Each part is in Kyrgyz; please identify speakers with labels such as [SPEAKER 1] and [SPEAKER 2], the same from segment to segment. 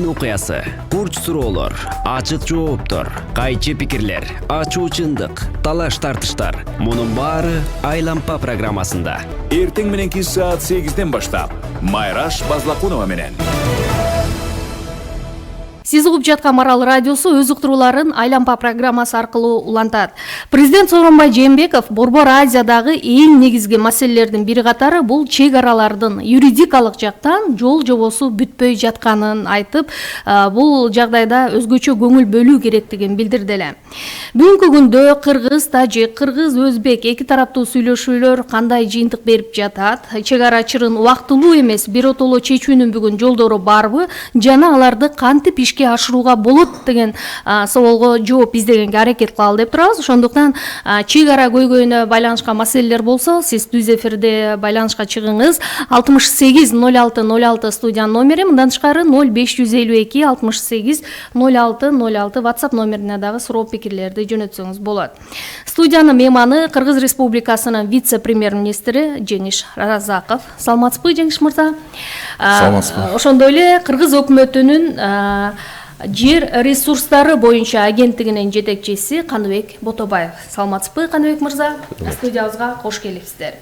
[SPEAKER 1] күндүн окуясы, курч суроолор, ачык жооптор, кайчы пикирлер, ачуу чындык, талаш тартыштар. Мунун баары Айлампа программасында.
[SPEAKER 2] Эртең мененки саат 8-ден баштап Майраш Базлакунова менен.
[SPEAKER 3] Сиз угуп жаткан Марал радиосу өз уктурууларын Айлампа программасы аркылуу улантат. Президент Сооронбай Жээнбеков Борбор Азиядагы эң негизги маселелердин бири катары бул чек аралардын юридикалык жактан жол жобосу бүтпөй жатканын айтып, бул жагдайда өзгөчө көңүл бөлүү керектигин билдирди эле. Бүгүнкү күндө кыргыз, тажик, кыргыз, өзбек эки тараптуу сүйлөшүүлөр кандай жыйынтык берип жатат? Чек ара чырын убактылуу эмес биротоло чечүүнүн бүгүн жолдору барбы жана аларды кантип ишке ашырууга болот деген соолго жооп издегенге аракет кылалы деп турабыз. Ошондуктан чек ара көйгөйүнө байланышкан маселелер болсо, сиз түз эфирде байланышка чыгыңыз. 680606 студиянын номери, мындан тышкары 0552 68 0606 WhatsApp номерине дагы суроо пикирлерди жөнөтсөңүз болот. Студиянын мейманы Кыргыз Республикасынын вице-премьер-министри Жеңиш Разаков. Саламатсызбы, Жеңиш мырза?
[SPEAKER 4] Саламатсызбы.
[SPEAKER 3] Ошондой эле Кыргыз өкмөтүнүн жер ресурстары боюнча агенттигинин жетекчиси Каныбек Ботобаев. Саламатсызбы, Каныбек мырза? Студиябызга кош келипсиздер.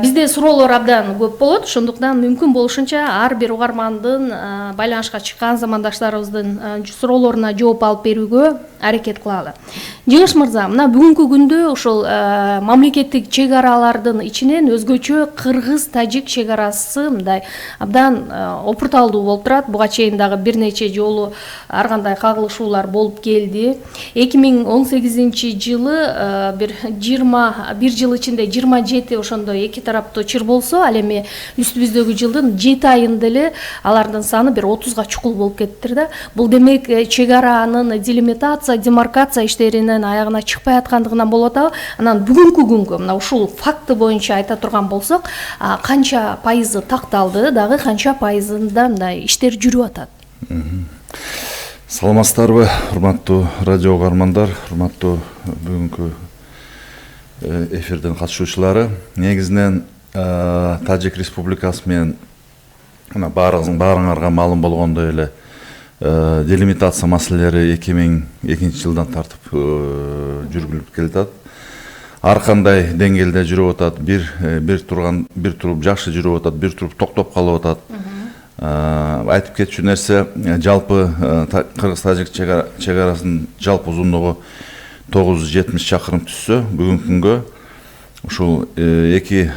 [SPEAKER 3] Бизде суроолор абдан көп болот, ошондуктан мүмкүн болушунча ар бир угармандын байланышка чыккан замандаштарыбыздын суроолоруна жооп алып берүүгө аракет кылалы. Жеңиш мырза, мына бүгүнкү күндө ошол мамлекеттик чек аралардын ичинен өзгөчө кыргыз-тажик чек арасы мындай абдан опурталдуу болуп турат. Буга чейин дагы бир нече жолу ар кандай кагылышуулар болуп келди. 2018 жылы бир 21 жыл ичинде 27 ошондой эки тараптуу чыр болсо, ал эми үстүбүздөгү жылдын 7 айында эле алардын саны бир 30га чукул болуп кеттир да. Бул демек чек аранын делимитация, демаркация иштеринин аягына чыкпай аткандыгынан болот абы. Анан бүгүнкү күнгө мына ушул факты боюнча айта турган болсок, канча пайызы такталды, дагы канча пайызында мындай иштер жүрүп атат?
[SPEAKER 4] Саламатсыздарбы, урматтуу радио угармандар, урматтуу бүгүнкү эфирдин катышуучулары. Негизинен Тажик Республикасы менен баарыңарга маалым болгондой эле делимитация маселелери 2002 жылдан тартып жүргүлүп келатат. Ар кандай деңгээлде жүрүп атат. Бир туруп жакшы жүрүп атат, бир туруп токтоп калып атат. Айтып кетчү нерсе, жалпы кыргыз-тажик чек арасынын жалпы узундугу 970 чакырым түссө, бүгүнкү күнгө ушул эки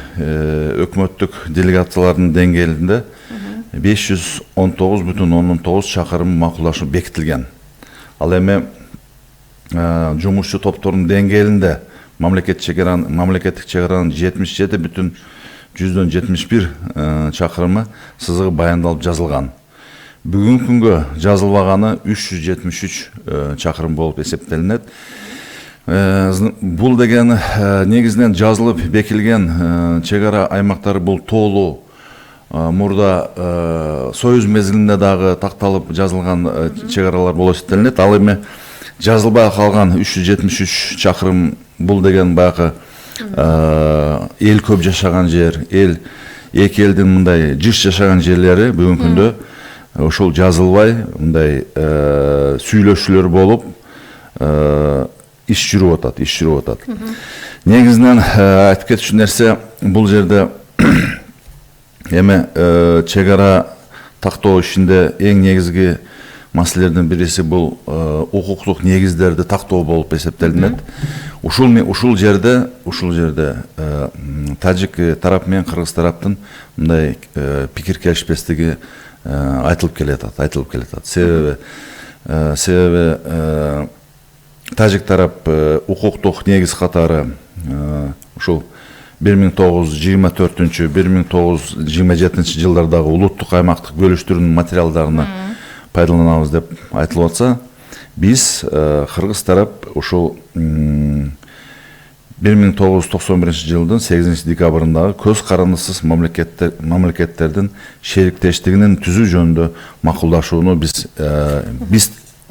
[SPEAKER 4] өкмөттүк делегациялардын деңгээлинде 519,9 чакырым макулдашуу бекитилген. Ал эми жумушчу топтордун деңгээлинде мамлекеттик чек аранын 77,71 чакырымы сызыгы баяндалып жазылган. Бүгүнкү күнгө жазылбаганы 373 чакырым болуп эсептелинет. Бул деген негизинен жазылып бекилген чек ара аймактары бул тоолуу мурда Союз мезгилинде дагы такталып жазылган чек аралар болуп эсептелинет. Ал эми жазылбай калган 373 чакырым бул деген баягы эл көп жашаган жер, эки элдин мындай жыш жашаган жерлери бүгүнкү күндө ошол жазылбай мындай сүйлөшүүлөр болуп иш жүрүп атат. Негизинен айтып кетчү нерсе, бул жерде эми чек ара тактоо ишинде эң негизги маселелердин бириси бул укуктук негиздерди тактоо болуп эсептелинет. Ушул жерде тажик тарап менен кыргыз тараптын мындай пикир келишпестиги айтылып келатат. Себеби тажик тарап укуктук негиз катары ушул 1924-1927 жылдардагы улуттук аймактык бөлүштүрүүнүн материалдарына пайдаланабыз деп айтылып атса, биз кыргыз тарап ушул 1991 жылдын 8 декабрындагы көз карандысыз мамлекеттердин шериктештигинин түзүү жөнүндө макулдашууну биз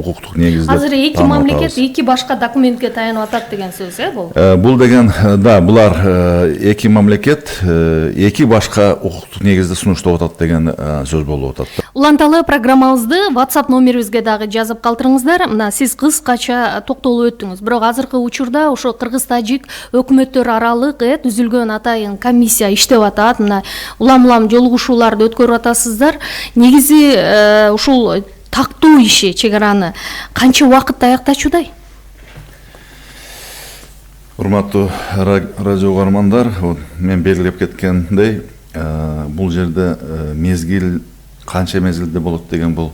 [SPEAKER 4] укуктук негизде.
[SPEAKER 3] Азыр эки мамлекет эки башка документке таянып атат деген сөз, бул?
[SPEAKER 4] Бул деген, да, булар эки мамлекет эки башка укуктук негизде сунуштап атат деген сөз болуп атат.
[SPEAKER 3] Уланталы программабызды WhatsApp номерибизге дагы жазып калтырыңыздар. Мына сиз кыскача токтолуп өттүңүз. Бирок азыркы учурда ошо кыргыз-тажик өкмөттөр аралык түзүлгөн атайын комиссия иштеп атат. Мына улам жолугушууларды өткөрүп атасыздар. Негизи ушул тактоо иши чек араны канча убакытта аяктачудай?
[SPEAKER 4] Урматтуу радио угармандар, мен белгилеп кеткендей, бул жерде мезгил канча мезгилде болот деген бул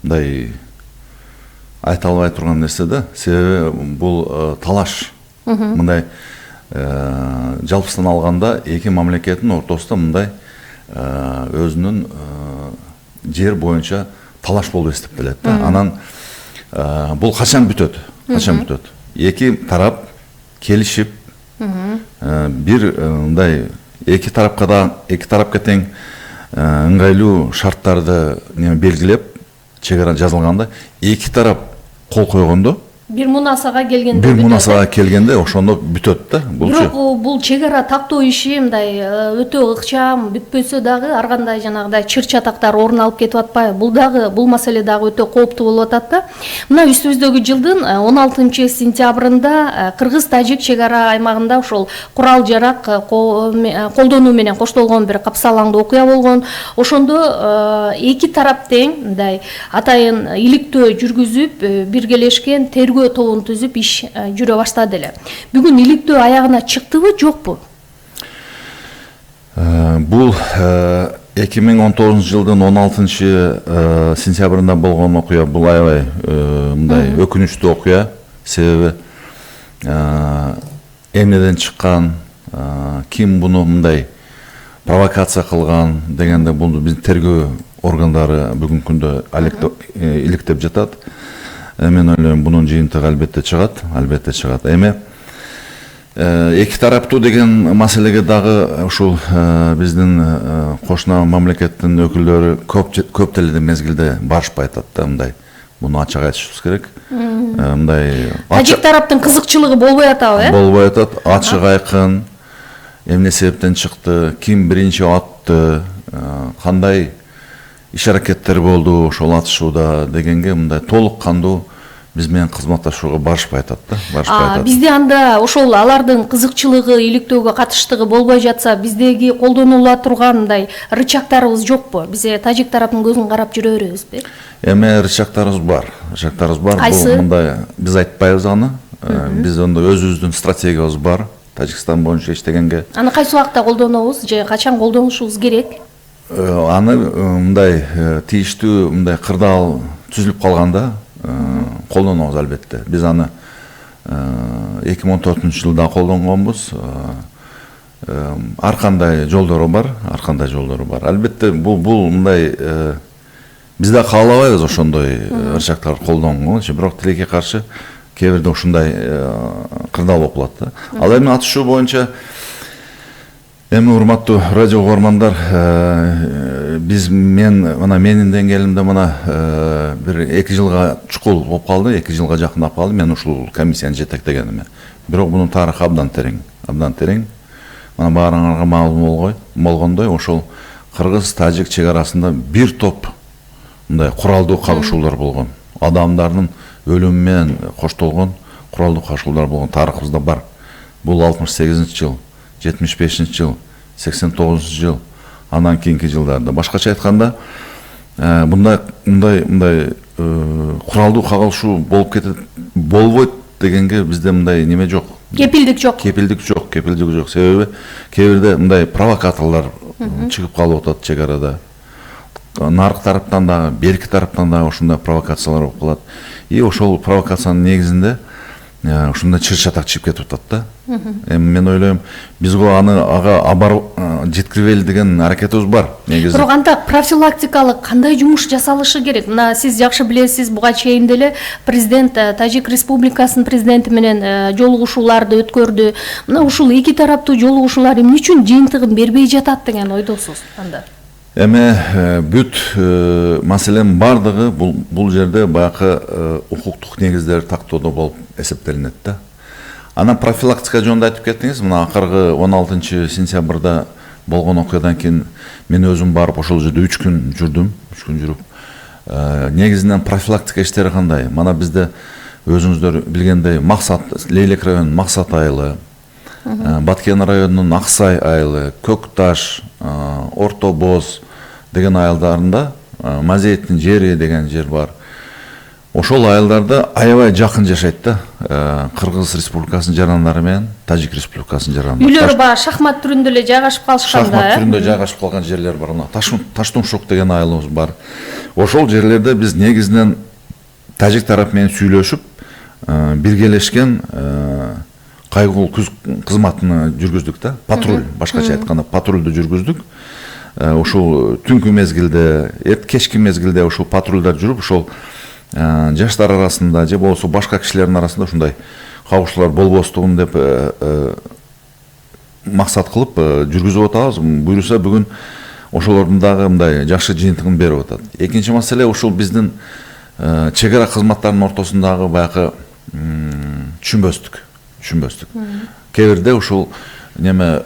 [SPEAKER 4] мындай айта албай турган нерсе да. Себеби бул талаш. Мындай жалпысынан алганда эки мамлекеттин ортосунда мындай өзүнүн жер боюнча талаш болуп эсептелет да. Анан бул качан бүтөт? Качан бүтөт? Эки тарап келишип, бир мындай эки тарапка тең ыңгайлуу шарттарды белгилеп, чек ара жазылганда, эки тарап кол койгондо,
[SPEAKER 3] бир мунасага келгенде
[SPEAKER 4] ошондо бүтөт да.
[SPEAKER 3] Бирок бул чек ара тактоо иши мындай өтө ыкчам бүтпөсө дагы ар кандай жанагыдай чыр чатактар орун алып кетип атпайбы? Бул маселе дагы өтө кооптуу болуп атат да. Мына үстүбүздөгү жылдын 16-сентябрында кыргыз-тажик чек ара аймагында ошол курал жарак колдонуу менен коштолгон бир капсалаңдуу окуя болгон. Ошондо эки тарап тең мындай атайын иликтөө жүргүзүп, биргелешкен тергөө тобун түзүп иш жүрө баштады эле. Бүгүн иликтөө аягына чыктыбы, жокпу?
[SPEAKER 4] Бул 2019 жылдын 16-сентябрында болгон окуя, бул аябай мындай өкүнүчтүү окуя. Себеби эмнеден чыккан, ким буну мындай провокация кылган дегенде бул биздин тергөө органдары бүгүнкү күндө иликтеп жатат. Мен ойлойм, бунун жыйынтыгы албетте чыгат. Эми эки тараптуу деген маселеге дагы ушул биздин кошуна мамлекеттин өкүлдөрү көп деле мезгилде барышпай атат да, мындай. Буну ачык айтышыбыз керек. Мындай
[SPEAKER 3] тажик тараптын кызыкчылыгы болбой атабы,
[SPEAKER 4] Болбой атат, ачык айкын, эмне себептен чыкты, ким биринчи атты, кандай иш аракеттер болду ошол атышууда дегенге мындай толук кандуу биз менен кызматташууга барышпай атат да.
[SPEAKER 3] Бизде анда ошол алардын кызыкчылыгы, иликтөөгө катыштыгы болбой жатса, биздеги колдонула турган мындай рычагтарыбыз жокпу? Биз тажик тараптын көзүн карап жүрө беребизби?
[SPEAKER 4] Эми рычагтарыбыз бар.
[SPEAKER 3] Кайсы?
[SPEAKER 4] Бул мындай биз айтпайбыз аны. Биз онда өзүбүздүн стратегиябыз бар. Тажикстан боюнча иштегенге.
[SPEAKER 3] Аны кайсы убакта колдонобуз же качан колдонушубуз керек?
[SPEAKER 4] Аны мындай тийиштүү мындай кырдаал түзүлүп калганда колдонобуз албетте. Биз аны 2014 жылда колдонгонбуз. Ар кандай жолдору бар. Албетте бул мындай биз да каалабайбыз ошондой ырчактар колдонгон, бирок тилекке каршы кээ бирде ушундай кырдаал болуп калат да. Ал эми атышуу боюнча эми урматтуу радио угармандар, менин деңгээлимде бир 2 жылга чукул болуп калды, 2 жылга жакындап калды мен ушул комиссияны жетектегениме. Бирок бунун тарыхы абдан терең. Баарыңарга маалым болгондой, ошол кыргыз-тажик чек арасында бир топ мындай куралдуу кагышуулар болгон. Адамдардын өлүмү менен коштолгон куралдуу кагышуулар болгон тарыхыбызда бар. Бул 68-жыл, 75-жыл, 89-жыл, андан кийинки жылдарда. Башкача айтканда, мындай куралдуу кагылышуу болбойт дегенге бизде мындай неме жок.
[SPEAKER 3] Кепилдик жок.
[SPEAKER 4] Себеби кээ бирде мындай провокаторлор чыгып калып атат чек арада. Наркы тараптан да, берки тараптан да ушундай провокациялар болуп калат. И ошол провокациянын негизинде ушундай чыр чатак чыгып кетип атат да. Эми мен ойлойм, биз ага жеткирбейли деген аракетибиз бар. Негизи.
[SPEAKER 3] Бирок анда профилактикалык кандай жумуш жасалышы керек? Мына сиз жакшы билесиз, буга чейин деле президент Тажик Республикасынын президенти менен жолугушууларды өткөрдү. Мына ушул эки тараптуу жолугушуулар эмне үчүн жыйынтыгын бербей жатат деген ойдосуз анда?
[SPEAKER 4] Эме бүт маселенин бардыгы бул жерде баягы укуктук негиздер тактоодо болуп эсептелинет да. Анан профилактика жөнүндө айтып кеттиңиз. Мына акыркы 16 сентябрда болгон окуядан кийин мен өзүм барып ошол жерде 3 күн жүрдүм. 3 күн жүрүп, негизинен профилактика иштери кандай? Мана бизде өзүңүздөр билгендей Максат, Лейлек районунун Максат айылы, Баткен районунун Аксай айылы, Көк Таш, Орто Боз деген айылдарында Мазейттин жери деген жер бар. Ошол айылдарда аябай жакын жашайт да. Кыргыз Республикасынын жарандары менен Тажик Республикасынын жарандары.
[SPEAKER 3] Үйлөрү баа шахмат түрүндө эле жайгашып калышканда.
[SPEAKER 4] Шахмат түрүндө жайгашып калган жерлер бар. Мына Таштумшук деген айылыбыз бар. Ошол жерлерде биз негизинен тажик тарап менен сүйлөшүп, биргелешкен кайгылуу кызматын жүргүздүк да. Патруль, башкача айтканда патрулду жүргүздүк. Ошол түнкү мезгилде, кечки мезгилде ошол патрулдар жүрүп, ошол жаштар арасында же болбосо башка кишилердин арасында ушундай кабышуулар болбостугун деп максат кылып жүргүзүп атабыз. Буюрса бүгүн ошолордун дагы мындай жакшы жыйынтыгын берип атат. Экинчи маселе ушул биздин чек ара кызматтарынын ортосундагы баягы түшүнбөстүк. Кээ бирде ушул неме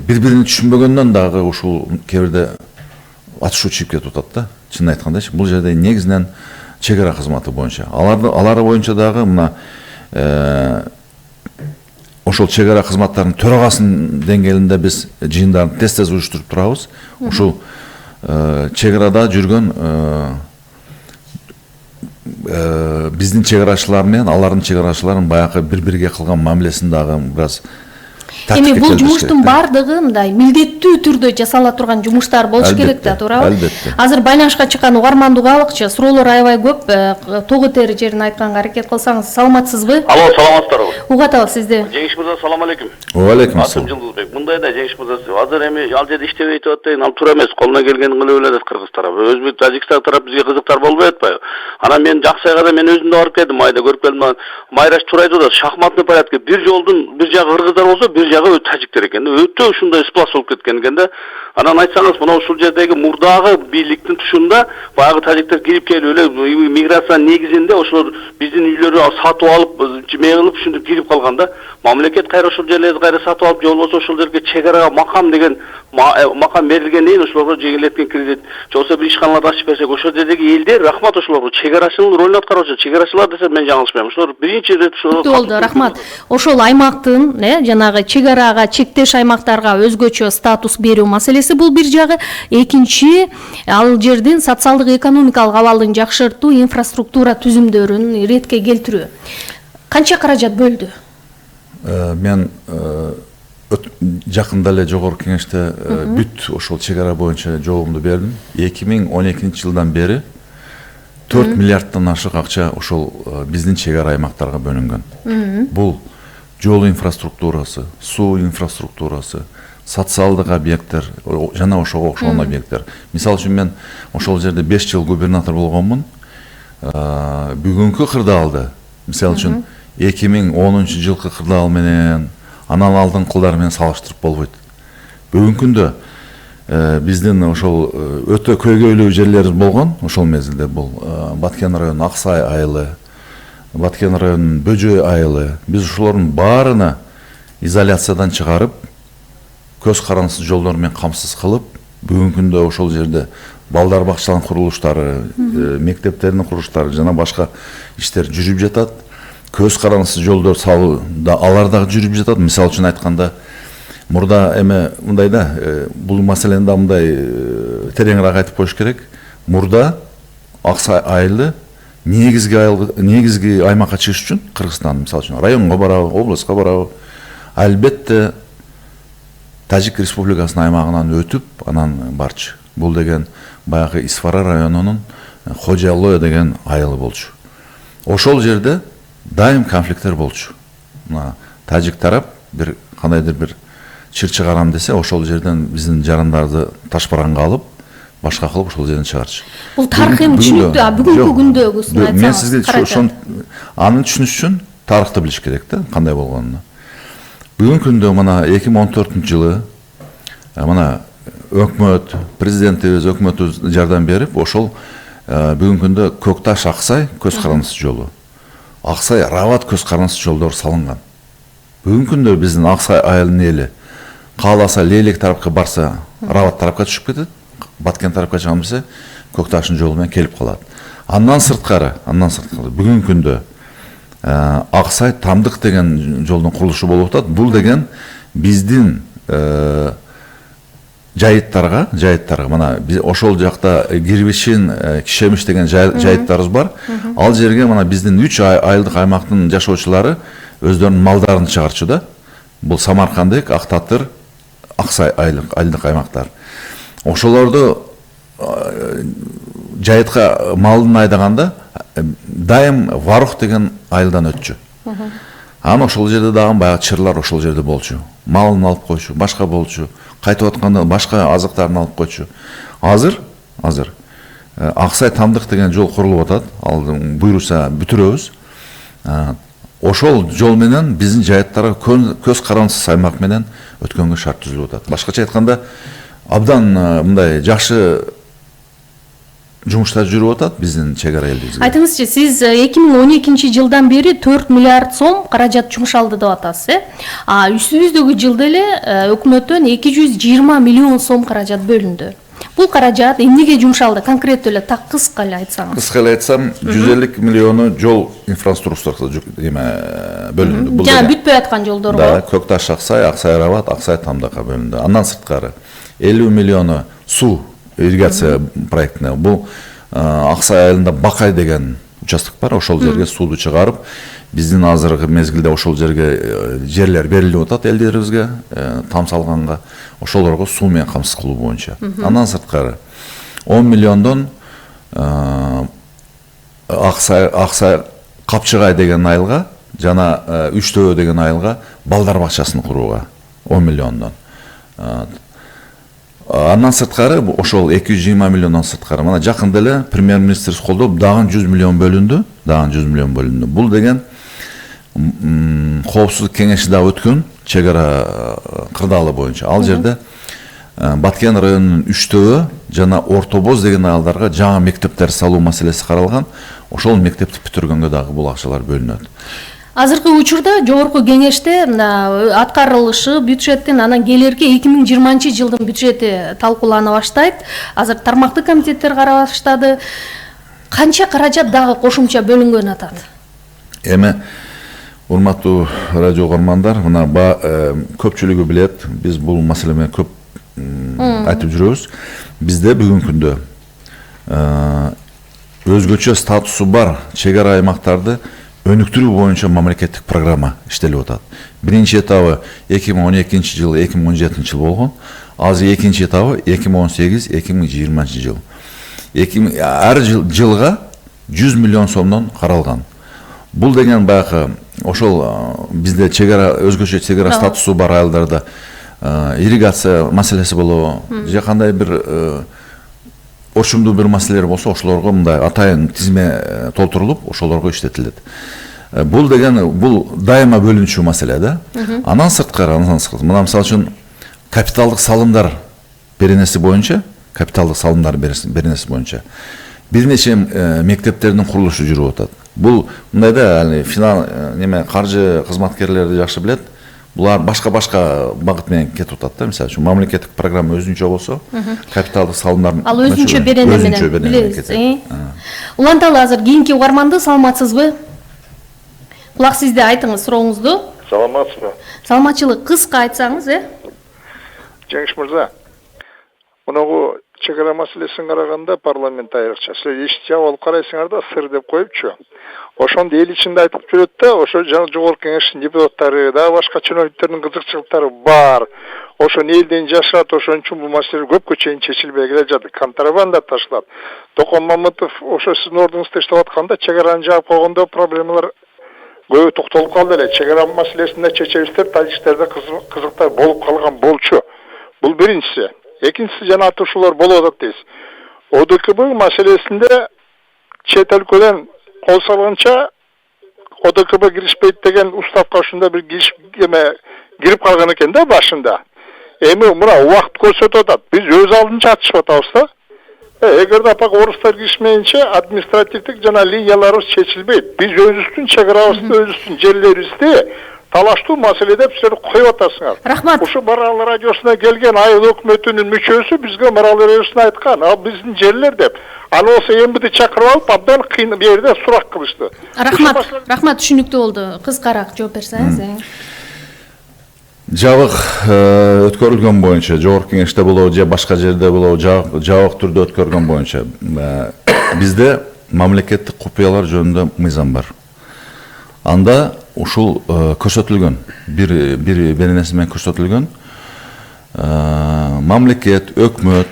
[SPEAKER 4] бири-бирин түшүнбөгөндөн дагы ушул кээ бирде атышуу чыгып кетип атат да. Чынын айткандачы, бул жерде негизинен чек ара кызматы боюнча. Алар боюнча дагы мына ошол чек ара кызматтарынын төрагасынын деңгээлинде биз жыйындарды тез уюштуруп турабыз. Ушул чек арада жүргөн биздин чек арачылар менен алардын чек арачыларынын баягы бири-бириге кылган мамилесин дагы бир аз
[SPEAKER 3] Эми бул жумуштун бардыгы мындай милдеттүү түрдө жасала турган жумуштар болуш керек да, туурабы?
[SPEAKER 4] Албетте.
[SPEAKER 3] Азыр байланышка чыккан угармандуу алыкчы, суроолор аябай көп. Тогу тери жерин айтканга аракет кылсаңыз, саламатсызбы?
[SPEAKER 5] Алло, саламатсыздарбы?
[SPEAKER 3] Угат атабыз сизди.
[SPEAKER 5] Жеңиш мырза, салам алейкум.
[SPEAKER 4] Алейкум
[SPEAKER 5] Атым Жылдызбек. Мындай да Жеңиш мырза, азыр эми ал жерде иштебей атат деген ал туура эмес. Колуна келгенин кылып эле кыргыз тарабы. Өзбек, Тажикстан тарап бизге кызыктар болбой атпайбы? Анан мен Жаксайга да мен өзүм да барып келдим, майда көрүп келдим. Майраш туура айтып атат, шахматный порядке бир жолдун бир жагы кыргыздар болсо, бир жагы тажиктер экен да. Өтө ушундай сплаш болуп кеткен экен да. Анан айтсаңыз, мына ушул жердеги мурдагы бийликтин тушунда баягы тажиктер кирип келип эле миграция негизинде ошолор биздин үйлөрдү сатып алып, жеме кылып ушинтип кирип калган да. Мамлекет кайра ошол жерлерди кайра сатып алып, же болбосо ошол жерге чек арага макам деген макам берилгенден кийин ошолорго жеңилдеткен кредит, же болбосо бир ишканаларды ачып берсек, ошол жердеги элдер рахмат ошолорго чек арачынын ролун аткаруучу. Чек арачылар десе мен жаңылышпайм. Ошолор биринчи рет ошол
[SPEAKER 3] болду, рахмат. Ошол аймактын, жанагы чек арага, чектеш аймактарга өзгөчө статус берүү маселеси бул бир жагы. Экинчи, ал жердин социалдык экономикалык абалын жакшыртуу, инфраструктура түзүмдөрүн иретке келтирүү. Канча каражат бөлдү?
[SPEAKER 4] Мен жакында эле жогорку кеңеште бүт ошол чек ара боюнча жообумду бердим. 2012-жылдан бери 4 миллиардтан ашык акча ошол биздин чек ара аймактарга бөлүнгөн. Бул жол инфраструктурасы, суу инфраструктурасы, социалдык объекттер, жана ошого окшогон объекттер. Мисалы үчүн мен ошол жерде 5 жыл губернатор болгонмун. Бүгүнкү кырдаалды, мисалы үчүн 2010-жылкы кырдаал менен анан алдыңкылар менен салыштырып болбойт. Бүгүнкү күндө биздин ошол өтө көйгөйлүү жерлерибиз болгон, ошол мезгилде бул Баткен районунун Аксай айылы, Баткен районунун Бөжөй айылы, биз ошолордун баарына изоляциядан чыгарып, көз карандысыз жолдор менен камсыз кылып, бүгүнкү күндө ошол жерде балдар бакчаларынын курулуштары, мектептердин курулуштары жана башка иштер жүрүп жатат. Көз карандысыз жолдор салуу да алар дагы жүрүп жатат. Мисалы үчүн айтканда, мурда эме мындай да, бул маселени да мындай тереңирээк айтып коюш керек. Мурда Аксай айылы негизги аймакка чыгыш үчүн Кыргызстан, мисалы үчүн районго барабы, областка барабы, албетте Тажик Республикасынын аймагынан өтүп, анан барчу. Бул деген баягы Исфара районунун Хожалоя деген айылы болчу. Ошол жерде дайым конфликттер болчу. Мына тажик тарап бир кандайдыр бир чыр чыгарам десе, ошол жерден биздин жарандарды ташбаранга алып, башка кылып ошол жерден чыгарчу.
[SPEAKER 3] Бул тарыхый түшүнүктүү, бүгүнкү күндөгүсүн айтсаңыз.
[SPEAKER 4] Мен сизге ошон аны түшүнүш үчүн тарыхты билиш керек да, кандай болгонун. Бүгүнкү күндө мына 2014-жылы мына өкмөт, президентибиз, өкмөтүбүз жардам берип, ошол бүгүнкү күндө Көкташ Аксай көз карандысы жолу, Аксай Рабат көз карандысы жолдор салынган. Бүгүнкү күндө биздин Аксай айылынын эли кааласа Лейлек тарапка барса, Рабат тарапка түшүп кетет, Баткен тарапка чыгам десе, Көкташтын жолу менен келип калат. Андан сырткары бүгүнкү күндө Аксай Тамдык деген жолдун курулушу болуп атат. Бул деген биздин жайыттарга, мына ошол жакта Кирбичин, Кишемиш деген жайыттарыбыз бар. Ал жерге мына биздин 3 айылдык аймактын жашоочулары өздөрүнүн малдарын чыгарчу да. Бул Самаркандык, Актатыр, Аксай айылдык аймактар. Ошолорду жайытка малын айдаганда дайым Варух деген айылдан өтчү. Анан ошол жерде дагы баягы чырлар ошол жерде болчу. Малын алып койчу, башка болчу. Кайтып атканда башка азыктарын алып койчу. Азыр Аксай Тамдык деген жол курулуп атат. Ал буйруса бүтүрөбүз. Ошол жол менен биздин жайыттарга көз карандысыз аймак менен өткөнгө шарт түзүлүп атат. Башкача айтканда, абдан мындай жакшы жумуштар жүрүп атат биздин чек ара элибизге.
[SPEAKER 3] Айтыңызчы, сиз 2012-жылдан бери 4 миллиард сом каражат жумшалды деп атасыз, үстүбүздөгү жылда эле өкмөттөн 220 миллион сом каражат бөлүндү. Бул каражат эмнеге жумшалды? Конкреттүү эле так кыска эле айтсаңыз.
[SPEAKER 4] Кыска эле айтсам, 150 миллиону жол инфраструктурасына бөлүндү.
[SPEAKER 3] Жана бүтпөй аткан жолдорго.
[SPEAKER 4] Да, Көкташ Аксай, Аксай Рабат, Аксай Тамдыкка бөлүндү. Андан сырткары 50 миллиону суу ирригация проектине. Бул Аксай айылында Бакай деген участок бар. Ошол жерге сууду чыгарып, биздин азыркы мезгилде ошол жерге жерлер берилип атат элдерибизге, там салганга, ошолорго суу менен камсыз кылуу боюнча. Андан сырткары 10 миллиондон Аксай Капчыгай деген айылга жана Үчтөбө деген айылга балдар бакчасын курууга 10 миллиондон. Андан сырткары ошол 220 миллиондон сырткары мына жакында эле премьер-министрибиз колдоп дагы 100 миллион бөлүндү. Бул деген коопсуздук кеңеши да өткөн чек ара кырдаалы боюнча. Ал жерде Баткен районунун Үчтөбө жана Орто Боз деген айылдарга жаңы мектептер салуу маселеси каралган. Ошол мектепти бүтүргөнгө дагы бул акчалар бөлүнөт.
[SPEAKER 3] Азыркы учурда жогорку кеңеште аткарылышы бюджеттин анан келерки 2020 жылдын бюджети талкуулана баштайт. Азыр тармактык комитеттер карап баштады. Канча каражат дагы кошумча бөлүнгөн атат?
[SPEAKER 4] Эми урматтуу радио угармандар, мына көпчүлүгү билет, биз бул маселе менен көп айтып жүрөбүз. Бизде бүгүнкү күндө өзгөчө статусу бар чек ара аймактарды өнүктүрүү боюнча мамлекеттик программа иштелип атат. Биринчи этабы 2012 жыл, 2017 жыл болгон. Азыр экинчи этабы 2018-2020 жыл. Ар жылга 100 миллион сомдон каралган. Бул деген баягы ошол бизде чек ара өзгөчө чек ара статусу бар айылдарда ирригация маселеси болобу, же кандай бир орчумдуу бир маселелер болсо, ошолорго мындай атайын тизме толтурулуп, ошолорго иштетилет. Бул деген бул дайыма бөлүнчү маселе да. Андан сырткары, мына мисалы үчүн капиталдык салымдар беренеси боюнча, бир нече мектептердин курулушу жүрүп атат. Бул мындай да, каржы кызматкерлери жакшы билет. Булар башка багыт менен кетип атат да. Мисалы үчүн мамлекеттик программа өзүнчө болсо, капиталдык салымдар
[SPEAKER 3] ал өзүнчө берене менен билебиз. Уланталы азыр кийинки угарманды саламатсызбы? Кулак сизде, айтыңыз сурооңузду.
[SPEAKER 6] Саламатсызбы?
[SPEAKER 3] Саламатчылык кыска айтсаңыз,
[SPEAKER 6] Жеңиш мырза, мунагу чек ара маселесин караганда парламент айрыкча. Силер эшитчи алып карайсыңар да, сыр деп коюпчу. Ошондо эл ичинде айтып жүрөт да, ошо жогорку кеңештин депутаттары да башка чиновниктердин кызыкчылыктары бар. Ошон элден жашат, ошон үчүн бул маселе көпкө чейин чечилбей келе жатат. Контрабанда ташлап. Токон Мамытов ошо сиздин ордуңузда иштеп атканда чек араны жаап койгондо проблемалар көбү токтолуп калды эле. Чек ара маселесинде чечебиздер, тажиктерде кызыктар болуп калган болчу. Бул биринчиси. Экинчиси жана атышуулар болуп атат дейсиз. ОДКБ маселесинде чет өлкөдөн кол салганча ОДКБ киришпейт деген уставка ушунда бир кирип калган экен да башында. эми мына убакыт көрсөтүп атат. Биз өз алдынча атышып атабыз да. Эгерде апак орустар киришмейинче административдик жана линияларыбыз чечилбейт. Биз өзүбүздүн чек-арабызды, өзүбүздүн жерлерибизди талаштуу маселеде силер коюп атасыңар.
[SPEAKER 3] Рахмат.
[SPEAKER 6] Ушу Марал радиосуна келген айыл өкмөтүнүн мүчөсү бизге Марал радиосуна айткан, ал биздин жерлер деп. Аны болсо МВД чакырып алып, абдан кыйын берде сурак кылышты.
[SPEAKER 3] Рахмат, түшүнүктүү болду. Кыскараак жооп берсеңиз.
[SPEAKER 4] Жабык өткөрүлгөн боюнча, жогорку кеңеште болобу же башка жерде болобу, жабык түрдө өткөргөн боюнча бизде мамлекеттик купуялар жөнүндө мыйзам бар. Анда ушул көрсөтүлгөн, бир беренеси менен көрсөтүлгөн мамлекет, өкмөт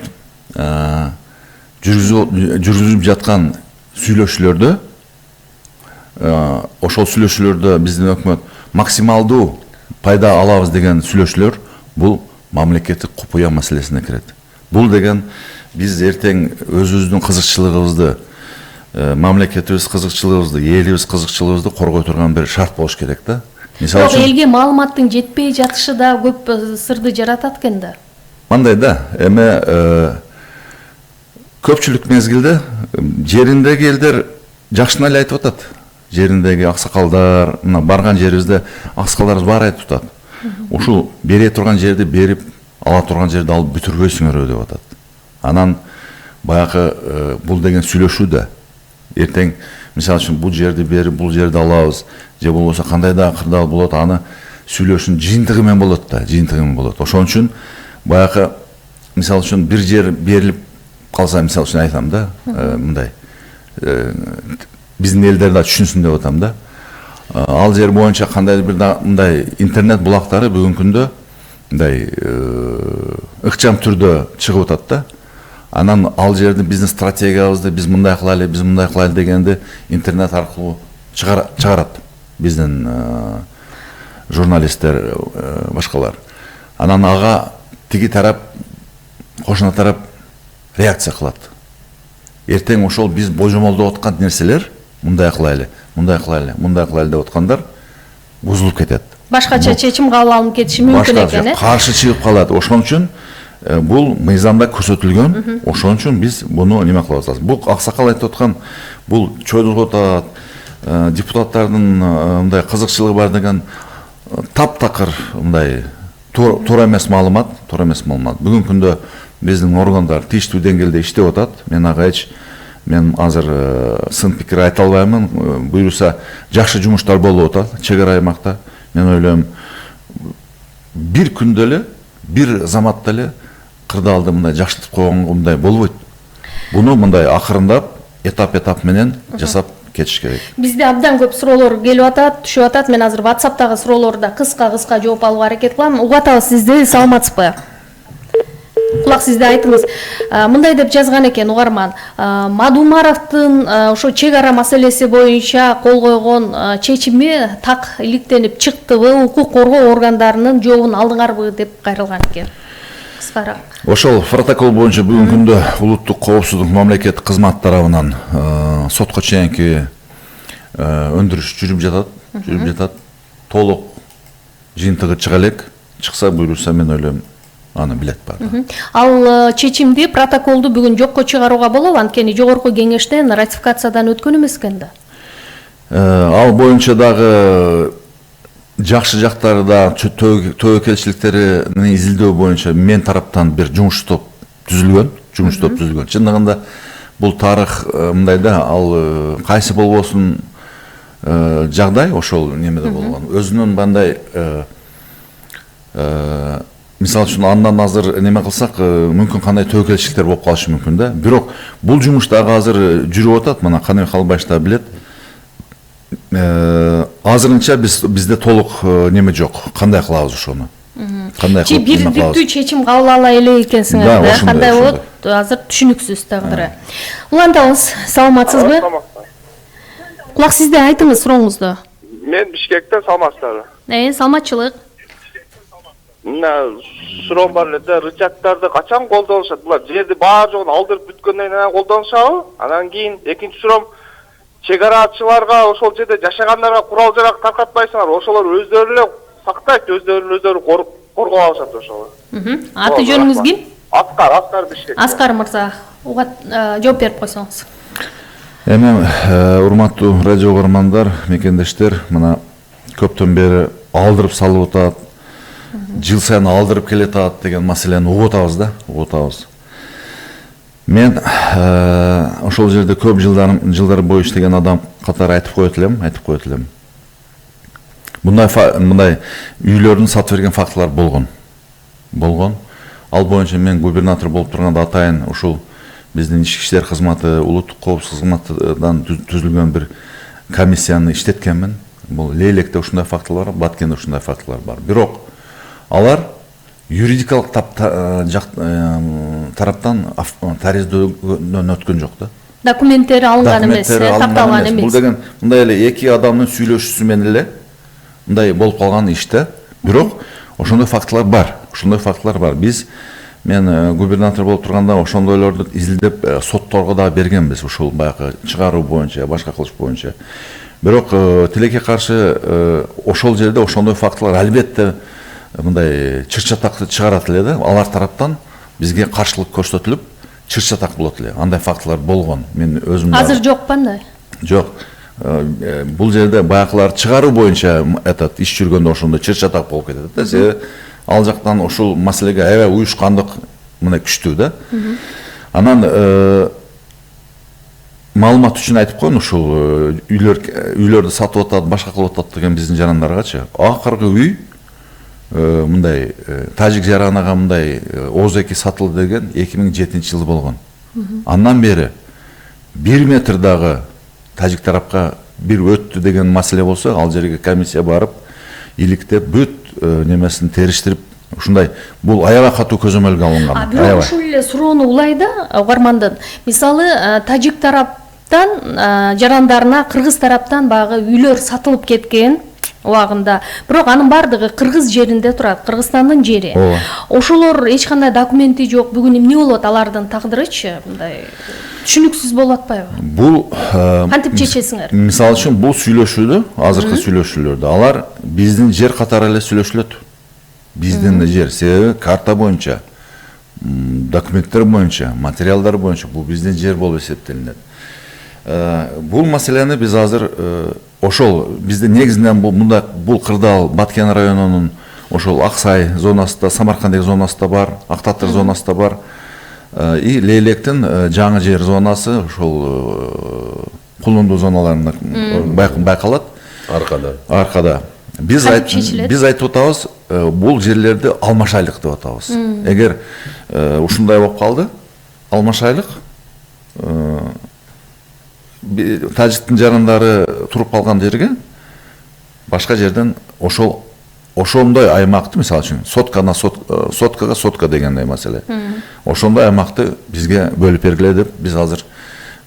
[SPEAKER 4] жүргүзүп жаткан сүйлөшүүлөрдө, ошол сүйлөшүүлөрдө биздин өкмөт максималдуу пайда алабыз деген сүйлөшүүлөр бул мамлекеттик купуя маселесине кирет. Бул деген биз эртең өзүбүздүн кызыкчылыгыбызды, мамлекетибиз кызыкчылыгыбызды, элибиз кызыкчылыгыбызды коргой турган бир шарт болуш керек да. Мисалы үчүн
[SPEAKER 3] элге маалыматтын жетпей жатышы да көп сырды жаратат экен да.
[SPEAKER 4] Мындай да, эми көпчүлүк мезгилде жериндеги элдер жакшыны эле айтып атат. Жериндеги аксакалдар, мына барган жерибизде аксакалдарыбыз баары айтып атат. Ушул бере турган жерди берип, ала турган жерди алып бүтүрбөйсүңөр деп атат. Анан баягы бул деген сүйлөшүү да. Эртең мисалы үчүн бул жерди берип, бул жерди алабыз, же болбосо кандай да кырдаал болот, аны сүйлөшүүнүн жыйынтыгы менен болот да, жыйынтыгы менен болот. Ошон үчүн баягы мисалы үчүн бир жер берилип калса, мисалы үчүн айтам да, мындай биздин элдер да түшүнсүн деп атам да. Ал жер боюнча кандай бир мындай интернет булактары бүгүнкү күндө мындай ыкчам түрдө чыгып атат да. Анан ал жерди биздин стратегиябызды биз мындай кылайлы дегенди интернет аркылуу чыгарат биздин журналисттер, башкалар. Анан ага тиги тарап, кошуна тарап реакция кылат. Эртең ошол биз божомолдоп аткан нерселер мындай кылайлы деп аткандар бузулуп кетет.
[SPEAKER 3] Башкача чечим кабыл алынып кетиши мүмкүн экен,
[SPEAKER 4] каршы чыгып калат. Ошон үчүн бул мыйзамда көрсөтүлгөн. Ошон үчүн биз буну неме кылып атабыз. Бул аксакал айтып аткан, бул чоюлуп атат, депутаттардын мындай кызыкчылыгы бар деген таптакыр мындай туура эмес маалымат. Бүгүнкү күндө биздин органдар тийиштүү деңгээлде иштеп атат. Мен азыр сын пикир айта албаймын. Буюрса жакшы жумуштар болуп атат чек ара аймакта. Мен ойлойм, бир күндө эле, бир заматта эле кырдаалды мындай жакшыртып койгонго мындай болбойт. Буну мындай акырындап, этап менен жасап кетиш керек.
[SPEAKER 3] Бизде абдан көп суроолор келип атат, түшүп атат. Мен азыр WhatsApp'тагы суроолорду кыска жооп алууга аракет кылам. Угуп атабыз сизди, саламатсызбы? Кулак сизде, айтыңыз. Мындай деп жазган экен угарман. Мадумаровдун ошо чек ара маселеси боюнча кол койгон чечими так иликтенип чыктыбы, укук коргоо органдарынын жообун алдыңарбы деп кайрылган экен. Кыскараак.
[SPEAKER 4] Ошол протокол боюнча бүгүнкү күндө улуттук коопсуздук мамлекеттик кызмат тарабынан сотко чейинки өндүрүш жүрүп жатат. Толук жыйынтыгы чыга элек. Чыкса буюрса мен ойлойм аны билет бар.
[SPEAKER 3] Ал чечимди, протоколду бүгүн жокко чыгарууга болобу? Анткени жогорку кеңештен ратификациядан өткөн эмес экен да.
[SPEAKER 4] Ал боюнча дагы жакшы жактары да, тобокелчиликтерин изилдөө боюнча мен тараптан бир жумуш топ түзүлгөн. Чындыгында бул тарых мындай да, ал кайсы болбосун жагдай ошол немеде болгон. Өзүнүн мындай мисалы үчүн андан азыр неме кылсак, мүмкүн кандай тобокелчиликтер болуп калышы мүмкүн да. Бирок бул жумуш дагы азыр жүрүп атат. Мына Каныбек Халбаевич да билет. Азырынча бизде толук неме жок. Кандай кылабыз ошону? Кандай кылып
[SPEAKER 3] бирдиктүү чечим кабыл ала элек экенсиңер да? Кандай болот? Азыр түшүнүксүз тагдыры. Улантабыз, саламатсызбы? Кулак сизде, айтыңыз сурооңузду.
[SPEAKER 7] Мен Бишкектен, саламатсыздарбы?
[SPEAKER 3] Саламатчылык.
[SPEAKER 7] Мына суроом бар эле да, рычагтарды качан колдонушат? Булар жерди баары жогун алдырып бүткөндөн кийин колдонушабы? Анан кийин экинчи суроом, чек арачыларга ошол жерде жашагандарга курал жарак таркатпайсыңар, ошолор өздөрү эле сактайт, өздөрүн өздөрү коргоп алышат ошол.
[SPEAKER 3] Аты жөнүңүз ким?
[SPEAKER 7] Аскар Бишкек.
[SPEAKER 3] Аскар мырза, жооп берип койсоңуз.
[SPEAKER 4] Эми урматтуу радио угармандар, мекендештер, мына көптөн бери алдырып салып атат, жыл сайын алдырып келатат деген маселени угуп атабыз да, угуп атабыз. Мен ошол жерде көп жылдар бою иштеген адам катары айтып коет элем. Мындай үйлөрдүн сатып берген фактылар болгон. Ал боюнча мен губернатор болуп турганда атайын ушул биздин ички иштер кызматы, улуттук коопсуздук кызматынан түзүлгөн бир комиссияны иштеткенмин. Бул Лейлекте ушундай фактылар бар, Баткенде ушундай фактылар бар. Бирок алар юридикалык тараптан тариздөөдөн өткөн жок да.
[SPEAKER 3] Документтери алынган эмес, тапталган эмес.
[SPEAKER 4] Бул деген мындай эле эки адамдын сүйлөшүүсү менен эле мындай болуп калган иш да. Бирок ошондой фактылар бар. Мен губернатор болуп турганда ошондойлорду изилдеп сотторго да бергенбиз, ушул баягы чыгаруу боюнча, башка кылыш боюнча. Бирок тилекке каршы ошол жерде ошондой фактылар албетте мындай чыр-чатакты чыгарат эле да. Алар тараптан бизге каршылык көрсөтүлүп, чыр-чатак болот эле. Андай фактылар болгон. Мен өзүм
[SPEAKER 3] Азыр жок банда?
[SPEAKER 4] Жок. Бул жерде баягылар чыгаруу боюнча иш жүргөндө ошондой чыр-чатак болуп кетет да. Себеби ал жактан ушул маселеге аябай уюшкандык мына күчтүү да. Анан маалымат үчүн айтып коеюн, ушул үйлөрдү сатып атат, башка кылып атат деген биздин жарандаргачы. Акыркы үй мындай тажик жаранага мындай ооз-эки сатылды деген 2007-жылы болгон. Андан бери 1 метр дагы тажик тарапка бир өттү деген маселе болсо, ал жерге комиссия барып, иликтеп, бүт немесин териштирип, ушундай бул аябай катуу көзөмөлгө алынган.
[SPEAKER 3] Бирок ушул эле суроону улайда угармандан. Мисалы, тажик тараптан жарандарына кыргыз тараптан багы үйлөр сатылып кеткен убагында. Бирок анын бардыгы кыргыз жеринде турат, Кыргызстандын жери. Ошолор эч кандай документи жок. Бүгүн эмне болот алардын тагдырычы? Мындай түшүнүксүз болуп атпайбы?
[SPEAKER 4] Бул
[SPEAKER 3] кантип чечесиңер?
[SPEAKER 4] Мисалы үчүн бул сүйлөшүүдө, азыркы сүйлөшүүлөрдө алар биздин жер катары эле сүйлөшүлөт. Биздин жер, себеби карта боюнча, документтер боюнча, материалдар боюнча бул биздин жер болуп эсептелинет. Бул маселени биз азыр ошол бизде негизинен бул кырдаал Баткен районунун ошол Аксай зонасында, Самаркандек зонасында бар, Актатыр зонасында бар. И Лейлектин жаңы жер зонасы ошол кулундуу зоналарында байкалат. Аркада. Биз айтып атабыз, бул жерлерди алмашайлык деп атабыз. Эгер ушундай болуп калды, алмашайлык тажиктин жарандары туруп калган жерге башка жерден ошондой аймакты, мисалы үчүн соткага сотка дегендей маселе. Ошондой аймакты бизге бөлүп бергиле деп биз азыр,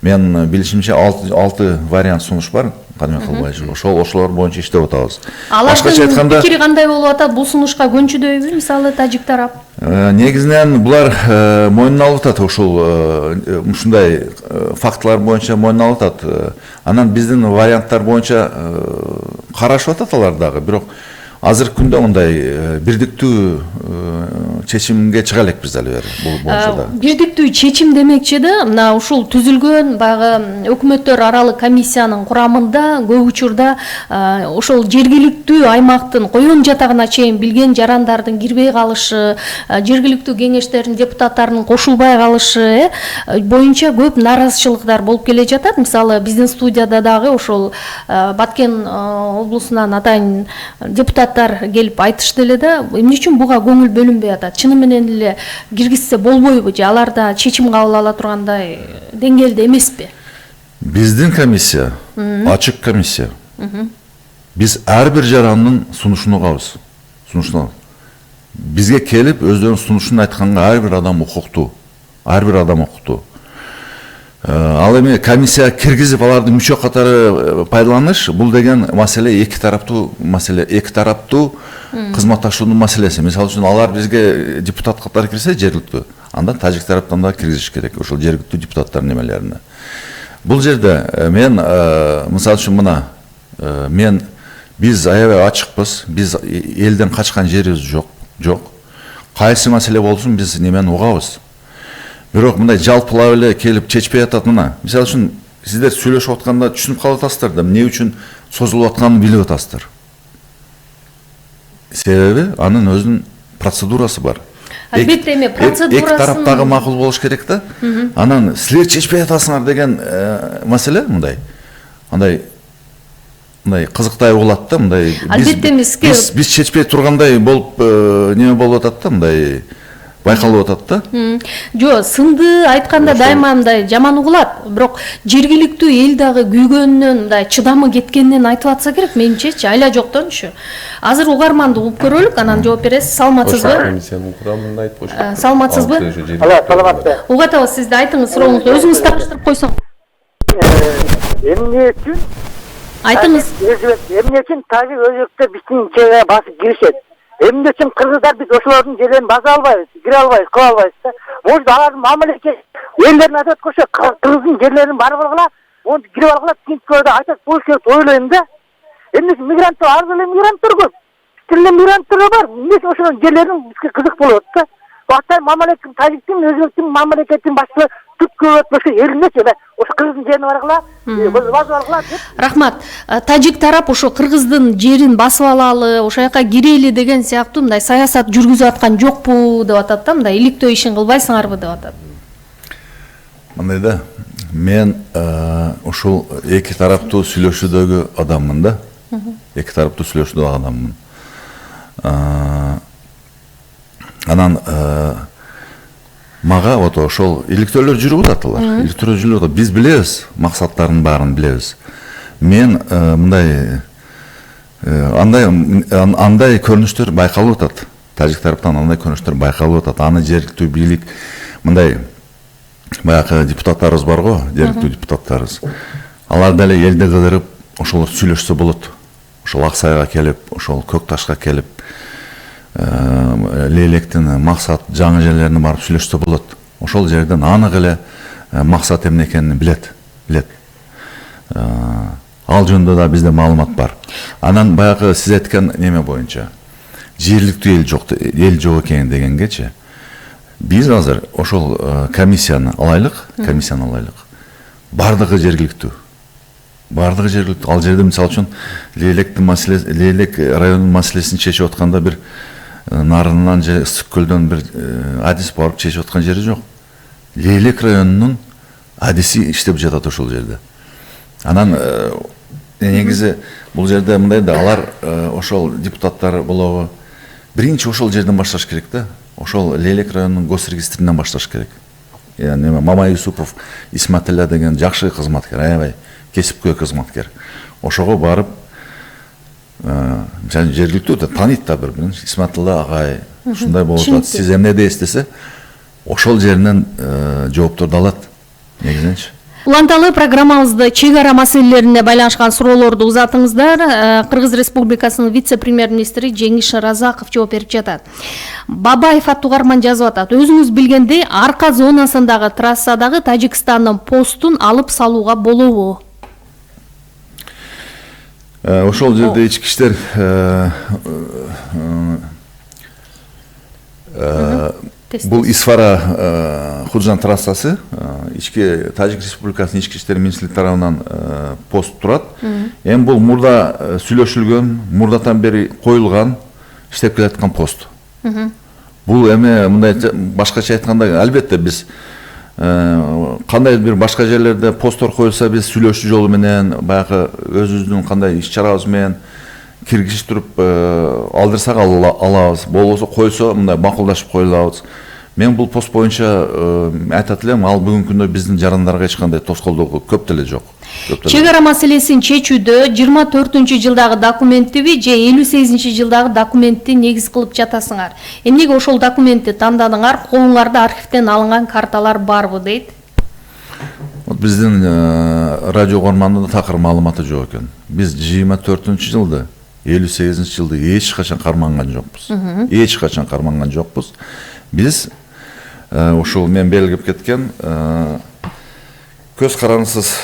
[SPEAKER 4] мен билишимче 6 вариант сунуш бар, Каныбек Кылбаевич. Ошолор боюнча иштеп атабыз.
[SPEAKER 3] Алардын пикири кандай болуп атат? Бул сунушка көнчүдөйбү, мисалы тажик тарап?
[SPEAKER 4] Негизинен булар мойнуна алып атат, ушундай фактылар боюнча мойнуна алып атат. Анан биздин варианттар боюнча карашып атат алар дагы. Бирок азыркы күндө мындай бирдиктүү чечимге чыга элекпиз дали бери бул боюнча. Бирдиктүү
[SPEAKER 3] чечим демекчи да, мына ушул түзүлгөн баягы өкмөттөр аралык комиссиянын курамында көп учурда ошол жергиликтүү аймактын коен жатагына чейин билген жарандардын кирбей калышы, жергиликтүү кеңештердин депутаттарынын кошулбай калышы боюнча көп нааразычылыктар болуп келе жатат. Мисалы, биздин студияда дагы ошол Баткен облусунан атайын депутат келип айтышты эле да, эмне үчүн буга көңүл бөлүнбөй атат? Чыны менен эле киргизсе болбойбу же аларда чечим кабыл ала тургандай деңгээлде эмеспи?
[SPEAKER 4] Биздин комиссия ачык комиссия. Биз ар бир жарандын сунушун угабыз. Бизге келип өздөрүнүн сунушун айтканга ар бир адам укуктуу. Ал эми комиссия киргизип алардын мүчө катары пайдаланыш, бул деген маселе эки тараптуу кызматташуунун маселеси. Мисалы үчүн алар бизге депутат катары кирсе жергиликтүү, анда тажик тараптан да киргизиш керек ошол жергиликтүү депутаттардын немелерине. Бул жерде мен мисалы үчүн биз аябай ачыкпыз, биз элден качкан жерибиз жок. Жоқ. Кайсы маселе болсын біз немені угабыз. Бирок мындай жалпылап эле келип чечпей атат мына. Мисалы үчүн сиздер сүйлөшүп атканда түшүнүп калып атасыздар да эмне үчүн созулуп атканын билип атасыздар. Себеби анын өзүнүн процедурасы бар.
[SPEAKER 3] Албетте эми процедурасын
[SPEAKER 4] эки тараптагы макул болуш керек да. Анан силер чечпей атасыңар деген маселе мындай. Андай кызыктай угулат да, мындай биз чечпей тургандай болуп неме болуп атат да, мындай байкалып атат да.
[SPEAKER 3] Жо, сынды айтканда дайыма мындай жаман угулат, бирок жергиликтүү эл дагы күйгөнүнөн, мындай чыдамы кеткенинен айтып атса керек менимчечи, айла жоктончу. Азыр угарманды угуп көрөлүк, анан жооп бересиз. Саламатсызбы?
[SPEAKER 8] Комиссиянын курамында айтып коюш.
[SPEAKER 3] Саламатсызбы?
[SPEAKER 9] Саламатсыз.
[SPEAKER 3] Угат аба, сизди айтыңыз, сурооңузду өзүңүз таныштырып койсоң.
[SPEAKER 9] Эмне үчүн?
[SPEAKER 3] Айтыңыз.
[SPEAKER 9] Эмне үчүн тажик өзбектер биздин чегара басып киришет? Эмне үчүн кыргыздар биз ошолордун жерлерин баса албайбыз, кире албайбыз, кыла албайбыз да? Может, алардын мамлекет элдерин айтат койсо, кыргыздын жерлерин барып алгыла, onu кирип алгыла, тинчкөдө айтат болуш керек деп ойлойм да. Эмне үчүн мигранттар, ар эле мигранттар көп. Тиле мигранттар бар. Эмне үчүн ошол жерлерин бизге кызык болот да? Бактай мамлекеттин, тажиктин, өзбектин мамлекеттин башчылары түпкө өтпөсө элинечи эле ошо кыргыздын жерине баргыла, басып алгыла деп.
[SPEAKER 3] Рахмат. Тажик тарап ошо кыргыздын жерин басып алалы, ошол жака кирели деген сыяктуу мындай саясат жүргүзүп аткан жокпу деп атат да, мындай иликтөө ишин кылбайсыңарбы деп атат.
[SPEAKER 4] Мындай да, мен ушул эки тараптуу сүйлөшүүдөгү адаммын да. Эки тараптуу сүйлөшүүдөгү адаммын. Анан мага вот ошол иликтөөлөр жүрүп атат алар. Иликтөөлөр жүрүп атат. Биз билебиз, максаттарын баарын билебиз. Мен мындай андай көрүнүштөр байкалып атат. Тажик тараптан андай көрүнүштөр байкалып атат. Аны жергиликтүү бийлик мындай баягы депутаттарыбыз бар го, жергиликтүү депутаттарыбыз. Алар деле элди кыдырып, ошолор сүйлөшсө болот. Ошол Аксайга келип, ошол Көк Ташка келип, Лейлектин максат жаңы жерлерине барып сүйлөшсө болот. Ошол жерден анык эле максат эмне экенин билет. Ал жөнүндө да бизде маалымат бар. Анан баягы сиз айткан неме боюнча жергиликтүү эл жок экен дегенгечи биз азыр ошол комиссияны алайлык. Бардыгы жергиликтүү. Ал жерде мисалы үчүн Лейлек районунун маселесин чечип атканда бир нарынынан же ысык көлдөн бир адис барып чечип аткан жери жок. Лейлек районунун адиси иштеп жатат ошол жерде. Анан негизи бул жерде мындай да, алар ошол депутаттар болобу биринчи ошол жерден башташ керек да. Ошол Лейлек районунун госрегистринен башташ керек. Мамай Юсупов Исматилла деген жакшы кызматкер, аябай кесипкөй кызматкер. Ошого барып жергиликтүү тааныйт да бири-бирин. Исматилла агай ушундай болуп атат. Сиз эмне дейсиз? Ошол жеринен жоопторду алат негизинчи.
[SPEAKER 3] Уланталы программабызды чек ара маселелерине байланышкан суроолорду узатыңыздар. Кыргыз Республикасынын вице-премьер-министри Жеңиш Разаков жооп берип жатат. Бабаев аттуу угарман жазып атат. Өзүңүз билгендей, арка зонасындагы трассадагы Тажикстандын постун алып салууга болобу?
[SPEAKER 4] Ошол жерде ички иштер бул Исфара Худжан трассасы Тажик Республикасынын ички иштер министрлиги тарабынан пост турат. Эми бул мурда сүйлөшүлгөн, мурдатан бери коюлган, иштеп келаткан пост. Бул эми мындай башкача айтканда, албетте биз кандай бир башка жерлерде посттор коюлса, биз сүйлөшүү жолу менен баягы өзүбүздүн кандай иш-чарабыз менен киргиштирип алдырсак алабыз. Болбосо койсо мындай макулдашып коюлабыз. Мен бул пост боюнча айтат элем, ал бүгүнкү күндө биздин жарандарга эч кандай тоскоолдоо көп деле жок.
[SPEAKER 3] Чек ара маселесин чечүүдө 24-жылдагы документиби же 58-жылдагы документти негиз кылып жатасыңар. Эмнеге ошол документти тандадыңар? Колуңарда архивден алынган карталар барбы дейт?
[SPEAKER 4] Биздин радио угармандында такыр маалыматы жок экен. Биз 24-жылды, 58-жылды эч качан карманган жокпуз. Биз ушул мен белгилеп кеткен көз карандысыз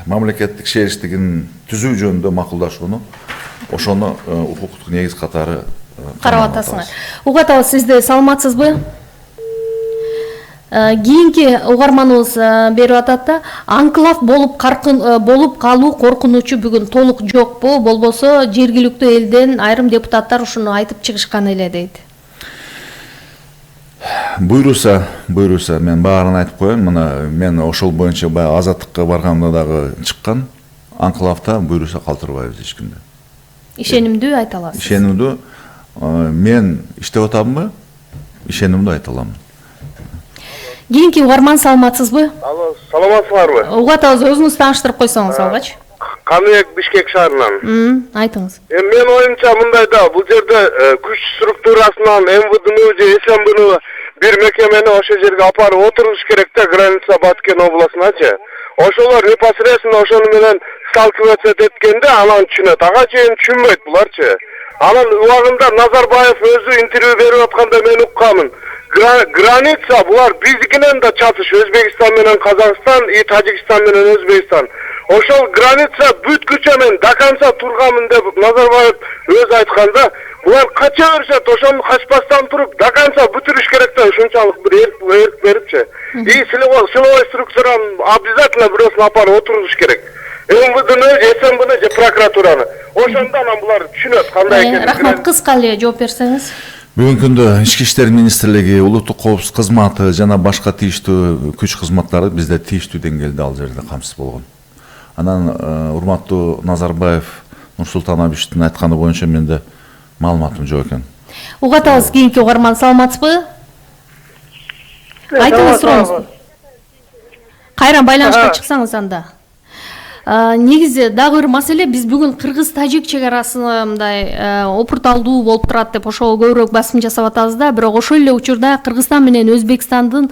[SPEAKER 4] мамлекеттик шериштигин түзүү жөнүндө макулдашууну ошону укуктук негиз катары
[SPEAKER 3] карап атасыңар. Угат абыз, сизде саламатсызбы? Кийинки угарманыбыз берип атат да, анклав болуп калуу коркунучу бүгүн толук жокпу, болбосо жергиликтүү элден айрым депутаттар ушуну айтып чыгышкан эле дейт.
[SPEAKER 4] Буйруса мен баарын айтып коеюн. Мына мен ошол боюнча баягы азаттыкка барганда дагы чыккан. Анклавда буйруса калтырбайбыз эч кимди.
[SPEAKER 3] Ишенимдүү айта аласыз?
[SPEAKER 4] Ишенимдүү. Мен иштеп атамбы? Ишенимдүү айта алам.
[SPEAKER 3] Кийинки угарман, саламатсызбы?
[SPEAKER 7] Алло, саламатсыздарбы?
[SPEAKER 3] Угат абыз, өзүңүз тааныштырып койсоңуз алгач.
[SPEAKER 7] Каныбек, Бишкек шаарынан.
[SPEAKER 3] Айтыңыз.
[SPEAKER 7] Мен оюмча мындай да, бул жерде күч структурасынан МВДны же СМБны бир мекемени ошол жерге апарып отуруш керек да, граница Баткен областыначы. Ошолор непосредственно ошону менен сталкиваться эткенде анан түшүнөт. Ага чейин түшүнбөйт буларчы. Анан убагында Назарбаев өзү интервью берип атканда мен уккамын. Граница булар биздикинен да чатыш, Өзбекстан менен Казакстан и Тажикстан менен Өзбекстан. Ошол граница бүткүчө мен до конца турганмын деп Назарбаев өзү айтканда, булар кача беришет, ошону качпастан туруп до конца бүтүрүш керек да, ушунчалык бир эрк берипчи. И силовой структураны обязательно бирөөсүн апарып отуруш керек. МВДны, СМБны же прокуратураны. Ошондо анан булар түшүнөт кандай экенин.
[SPEAKER 3] Рахмат, кыска эле жооп берсеңиз.
[SPEAKER 4] Бүгүнкү күндө Ички иштер министрлиги, улуттук коопсуздук кызматы жана башка тийиштүү күч кызматтары бизде тийиштүү деңгээлде ал жерде камсыз болгон. Анан урматтуу Назарбаев Нурсултан Абишевичтин айтканы боюнча менде маалыматым жок экен.
[SPEAKER 3] Угат абыз, кийинки угарман, саламатсызбы? Айтыңыз, сурооңуз. Кайра байланышка чыксаңыз анда. Негизи дагы бир маселе, биз бүгүн Кыргыз-Тажик чегарасы мындай опурталдуу болуп турат деп ошого көбүрөөк басым жасап атабыз да, бирок ошол эле учурда Кыргызстан менен Өзбекстандын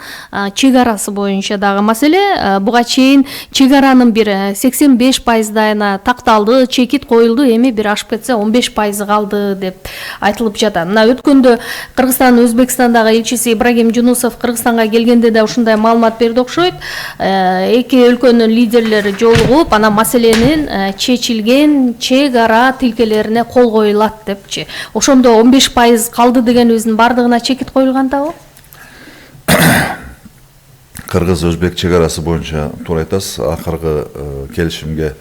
[SPEAKER 3] чегарасы боюнча дагы маселе. Буга чейин чегаранын бир 85%дайына такталды, чекит коюлду, эми бир ашып кетсе 15% калды деп айтылып жатат. Мына өткөндө Кыргызстан Өзбекстандагы элчиси Ибрагим Жунусов Кыргызстанга келгенде да ушундай маалымат берди окшойт. Эки өлкөнүн лидерлери жолугуп, анан маселенин чечилген чегара тилкелерине кол коюлат депчи. Ошондо 15% калды дегенибиздин бардыгына чекит коюлгандабы?
[SPEAKER 4] Кыргыз-Өзбек чегарасы боюнча туура айтасыз. Акыркы келишимге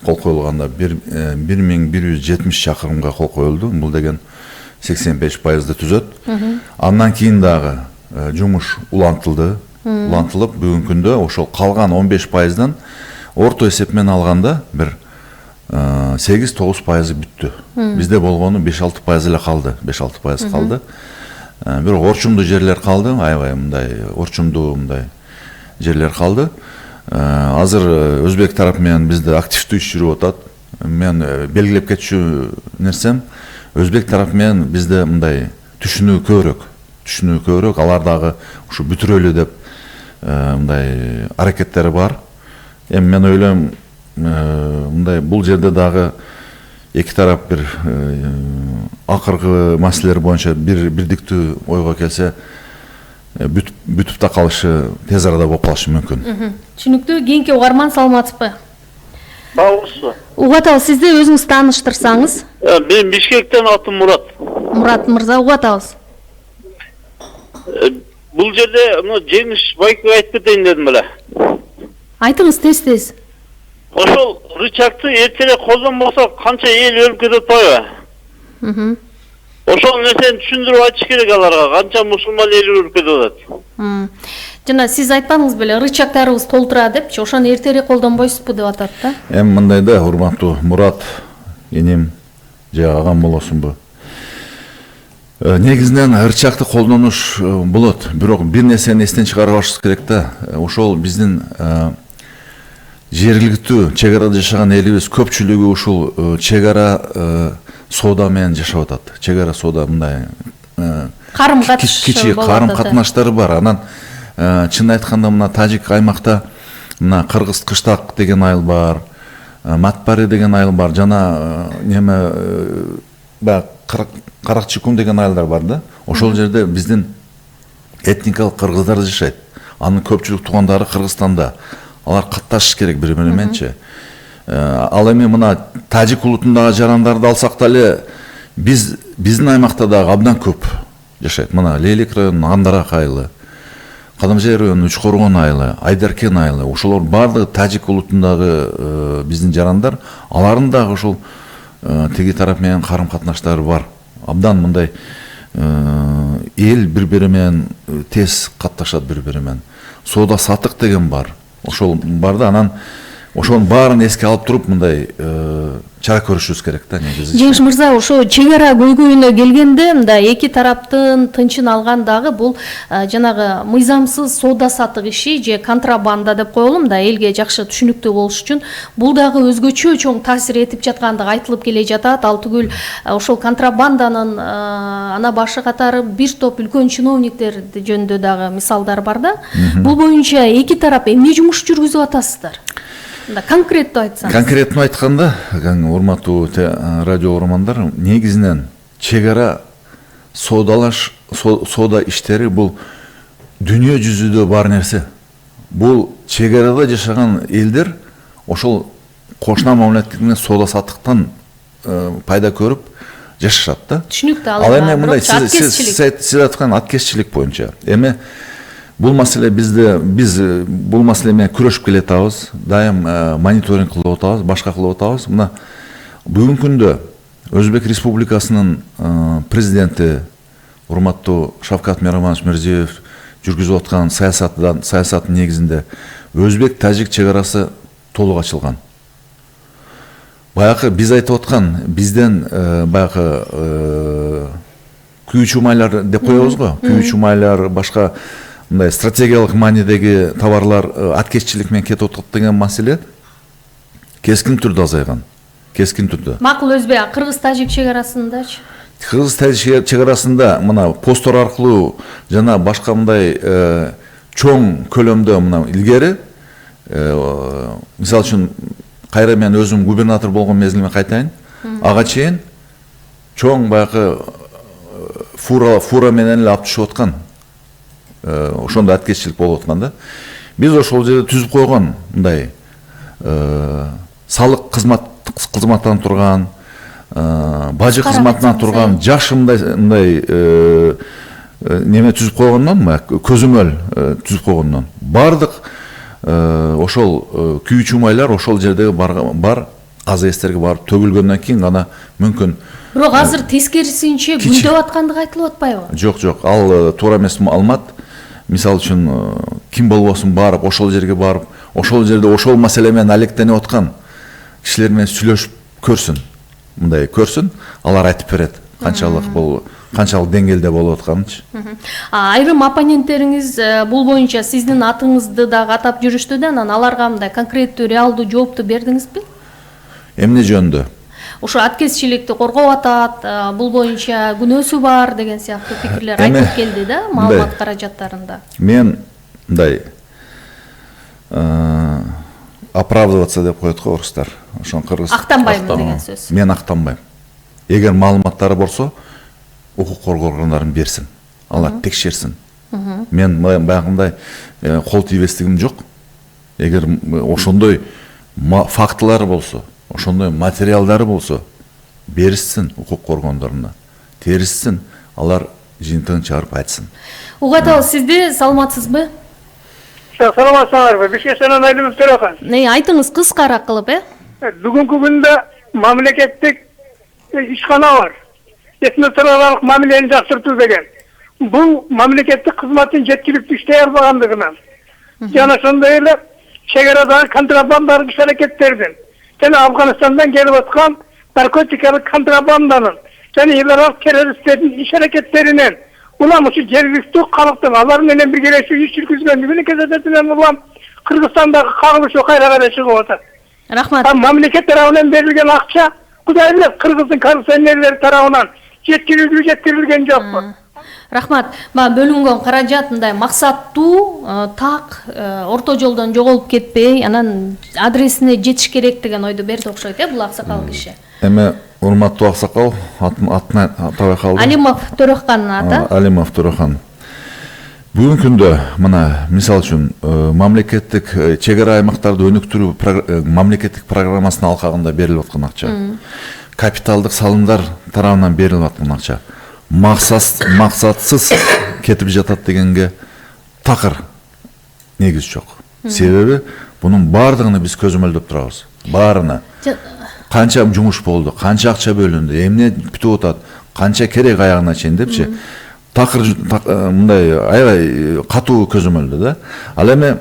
[SPEAKER 4] кол коюлганда 1170 чакырымга кол коюлду. Бул деген 85%ды түзөт. Андан кийин дагы жумуш улантылып, бүгүнкү күндө ошол калган 15%дан орто эсеп менен алганда бир 8-9% бүттү. Бизде болгону 5-6% эле калды. 5-6% калды. Бирок орчумдуу жерлер калды, аябай мындай орчумдуу мындай жерлер калды. Азыр Өзбек тарап менен бизде активдүү иш жүрүп атат. Мен белгилеп кетчү нерсем, Өзбек тарап менен бизде мындай түшүнүү көбүрөөк, алар дагы ушу бүтүрөлү деп мындай аракеттери бар. Эми мен ойлойм, мындай бул жерде дагы эки тарап бир акыркы маселелер боюнча бирдиктүү ойго келсе, бүтүп да калышы тез арада болуп калышы мүмкүн.
[SPEAKER 3] Түшүнүктүү. Кийинки угарман, саламатсызбы?
[SPEAKER 10] Саламатсызбы?
[SPEAKER 3] Угат абыз, сизди өзүңүз тааныштырсаңыз.
[SPEAKER 10] Мен Бишкектен, атым Мурат.
[SPEAKER 3] Мурат мырза, Угат абыз.
[SPEAKER 10] Бул жерде Жеңиш Байкөк айтып кетейин дедим эле.
[SPEAKER 3] Айтыңыз тез.
[SPEAKER 10] Ошол рычагты эртерээк колдонбосо канча эл өлүп кетип атпайбы? Ошол нерсени түшүндүрүп айтыш керек аларга, канча мусулман эл өлүп кетип атат.
[SPEAKER 3] Жана сиз айтпадыңыз беле, рычагдарыбыз толтура депчи, ошону эртерээк колдонбойсузбу деп атат да.
[SPEAKER 4] Эми мындай да, урматтуу Мурат, энем же агам болосунбу? Негизинен рычагты колдонуш болот, бирок бир нерсени эстен чыгарбашыбыз керек да. Ошол биздин жергиликтүү чегарада жашаган элибиз көпчүлүгү ушул чегара соода менен жашап атат. Чегара соода мындай кичи карым катнаштары бар. Анан чын айтканда мына Тажик аймакта мына Кыргыз Кыштак деген айыл бар, Матпари деген айыл бар, жана неме Каракчыкум деген айылдар бар да. Ошол жерде биздин этникалык кыргыздар жашайт. Анын көпчүлүк туугандары Кыргызстанда. Алар катташыш керек бири-бири мененчи. Ал эми мына Тажик улутундагы жарандарды алсак деле биздин аймакта дагы абдан көп жашайт. Мына Лейлек районунун Андарак айылы, Кадамжай районунун Үчкоргон айылы, Айдаркен айылы, ошолор бардыгы тажик улутундагы биздин жарандар, алардын дагы ошол теги тарап менен карым катнаштары бар. Абдан мындай эл бири-бири менен тез катташат бири-бири менен. Соода сатык деген бар. Ошол бар да, анан ошонун баарын эске алып туруп мындай чара көрүшүбүз керек да негизи.
[SPEAKER 3] Жеңиш мырза, ошо чек ара көйгөйүнө келгенде мындай эки тараптын тынчын алгандагы бул жанагы мыйзамсыз соода сатык иши же контрабанда деп коелу да, элге жакшы түшүнүктүү болуш үчүн бул дагы өзгөчө чоң таасир этип жаткандыгы айтылып келе жатат. Ал түгүл ошол контрабанданын ана башы катары бир топ үлкөн чиновниктер жөнүндө дагы мисалдар бар да. Бул боюнча эки тарап эмне жумуш жүргүзүп атасыздар? Конкреттүү айтсаңыз.
[SPEAKER 4] Конкреттүү айтканда, урматтуу радио угармандар, негизинен чек ара соода иштери бул дүйнө жүзүдө бар нерсе. Бул чек арада жашаган элдер ошол кошуна мамлекеттин соода саттыктан пайда көрүп жашашат да.
[SPEAKER 3] Түшүнүктүү
[SPEAKER 4] ал эми мындай сиз айткан аткезчилик боюнча. Эми бул маселе биз бул маселе менен күрөшүп келе жатабыз, дайым мониторинг кылып атабыз, башка кылып атабыз. Мына бүгүнкү күндө Өзбек Республикасынын президенти урматтуу Шавкат Миромонович Мирзиёев жүргүзүп аткан саясаттын негизинде Өзбек-Тажик чек арасы толук ачылган. Баягы биз айтып аткан бизден баягы күйүүчү майлар деп коебуз го. Күйүүчү майлар, башка мындай стратегиялык маанидеги товарлар аткезчилик менен кетип атат деген маселе кескин түрдө азайган. Кескин түрдө.
[SPEAKER 3] Макул Өзбек, Кыргыз-Тажик чек арасындачы?
[SPEAKER 4] Кыргыз-Тажик чек арасында мына посттор аркылуу жана башка мындай чоң көлөмдө мына илгери, мисалы үчүн кайра мен өзүм губернатор болгон мезгилиме кайтайын, ага чейин чоң баягы фура менен эле алып түшүп аткан. Ошондо аткезчилик болуп аткан да. Биз ошол жерде түзүп койгон мындай салык кызматтан турган, бажы кызматынан турган жакшы мындай неме түзүп койгондон, көзөмөл түзүп койгондон бардык ошол күйүүчү майлар ошол жердеги бар АЗСтерге барып төгүлгөндөн кийин гана мүмкүн.
[SPEAKER 3] Бирок азыр тескерисинче гүлдөп аткандыгы айтылып атпайбы?
[SPEAKER 4] Жок, ал туура эмес маалымат. Мисалы үчүн ким болбосун барып, ошол жерге барып, ошол жерде ошол маселе менен алектенип аткан кишилер менен сүйлөшүп көрсүн. Мындай көрсүн, алар айтып берет канчалык деңгээлде болуп атканынчы.
[SPEAKER 3] Айрым оппоненттериңиз бул боюнча сиздин атыңызды дагы атап жүрүштү да, анан аларга мындай конкреттүү, реалдуу жоопту бердиңизби?
[SPEAKER 4] Эмне жөнүндө?
[SPEAKER 3] Ошо аткезчиликти коргоп атат, бул боюнча күнөөсү бар деген сыяктуу пикирлер айтылып келди да, маалымат каражаттарында.
[SPEAKER 4] Мен мындай оправдываться деп коет го орустар. Ошон кыргыз
[SPEAKER 3] актанбаймын деген сөз.
[SPEAKER 4] Мен актанбайм. Эгер маалыматтары болсо, укук коргоо органдарын берсин. Алар текшерсин. Мен баягындай кол тийбестигим жок. Эгер ошондой фактылары болсо, ошондой материалдары болсо, беришсин укук коргондоруна. Теришсин, алар жыйынтыгын чыгарып айтсын.
[SPEAKER 3] Угатабыз, сизди саламатсызбы?
[SPEAKER 11] Саламатсыздарбы? Бишкектен Айлымов Төрехан.
[SPEAKER 3] Айтыңыз кыскара кылып,
[SPEAKER 11] Бүгүнкү күндө мамлекеттик ишкана бар. Этносаралык мамилени жакшыртуу деген. Бул мамлекеттик кызматтын жеткиликтүү иштей албагандыгынан. Жана ошондой эле чек арадагы контрабандалык иш-аракеттердин жана Афганистандан келип аткан наркотикалык контрабанданын жана эл аралык террористтердин иш-аракеттеринен улам ушу жергиликтүү калктын алар менен биргелешип иш жүргүзгөндүгүнүн кезететинен улам Кыргызстандагы кагылышы кайра чыгып атат.
[SPEAKER 3] Рахмат.
[SPEAKER 11] Мамлекет тарабынан берилген акча Кудай билет Кыргыздын коррупционерлери тарабынан жеткирилген жокпу.
[SPEAKER 3] Рахмат. Бөлүнгөн каражат мындай максаттуу, так, орто жолдон жоголуп кетпей, анан адресине жетиш керек деген ойду берди окшойт, бул аксакал киши.
[SPEAKER 4] Эми урматтуу аксакал, атын атабай калды.
[SPEAKER 3] Алимов Төрехан ата.
[SPEAKER 4] Алимов Төрехан. Бүгүнкү күндө мына мисал үчүн мамлекеттик чек ара аймактарды өнүктүрүү мамлекеттик программасынын алкагында берилип аткан акча. капиталдык салымдар тарабынан берилип аткан акча максатсыз кетип жатат дегенге такыр негиз жок. Себеби бунун баардыгын биз көзөмөлдөп турабыз. Баарына. Канча жумуш болду, канча акча бөлүндү, эмне күтүп атат, канча керек аягына чейин депчи. Такыр мындай аябай катуу көзөмөлдө да. Ал эми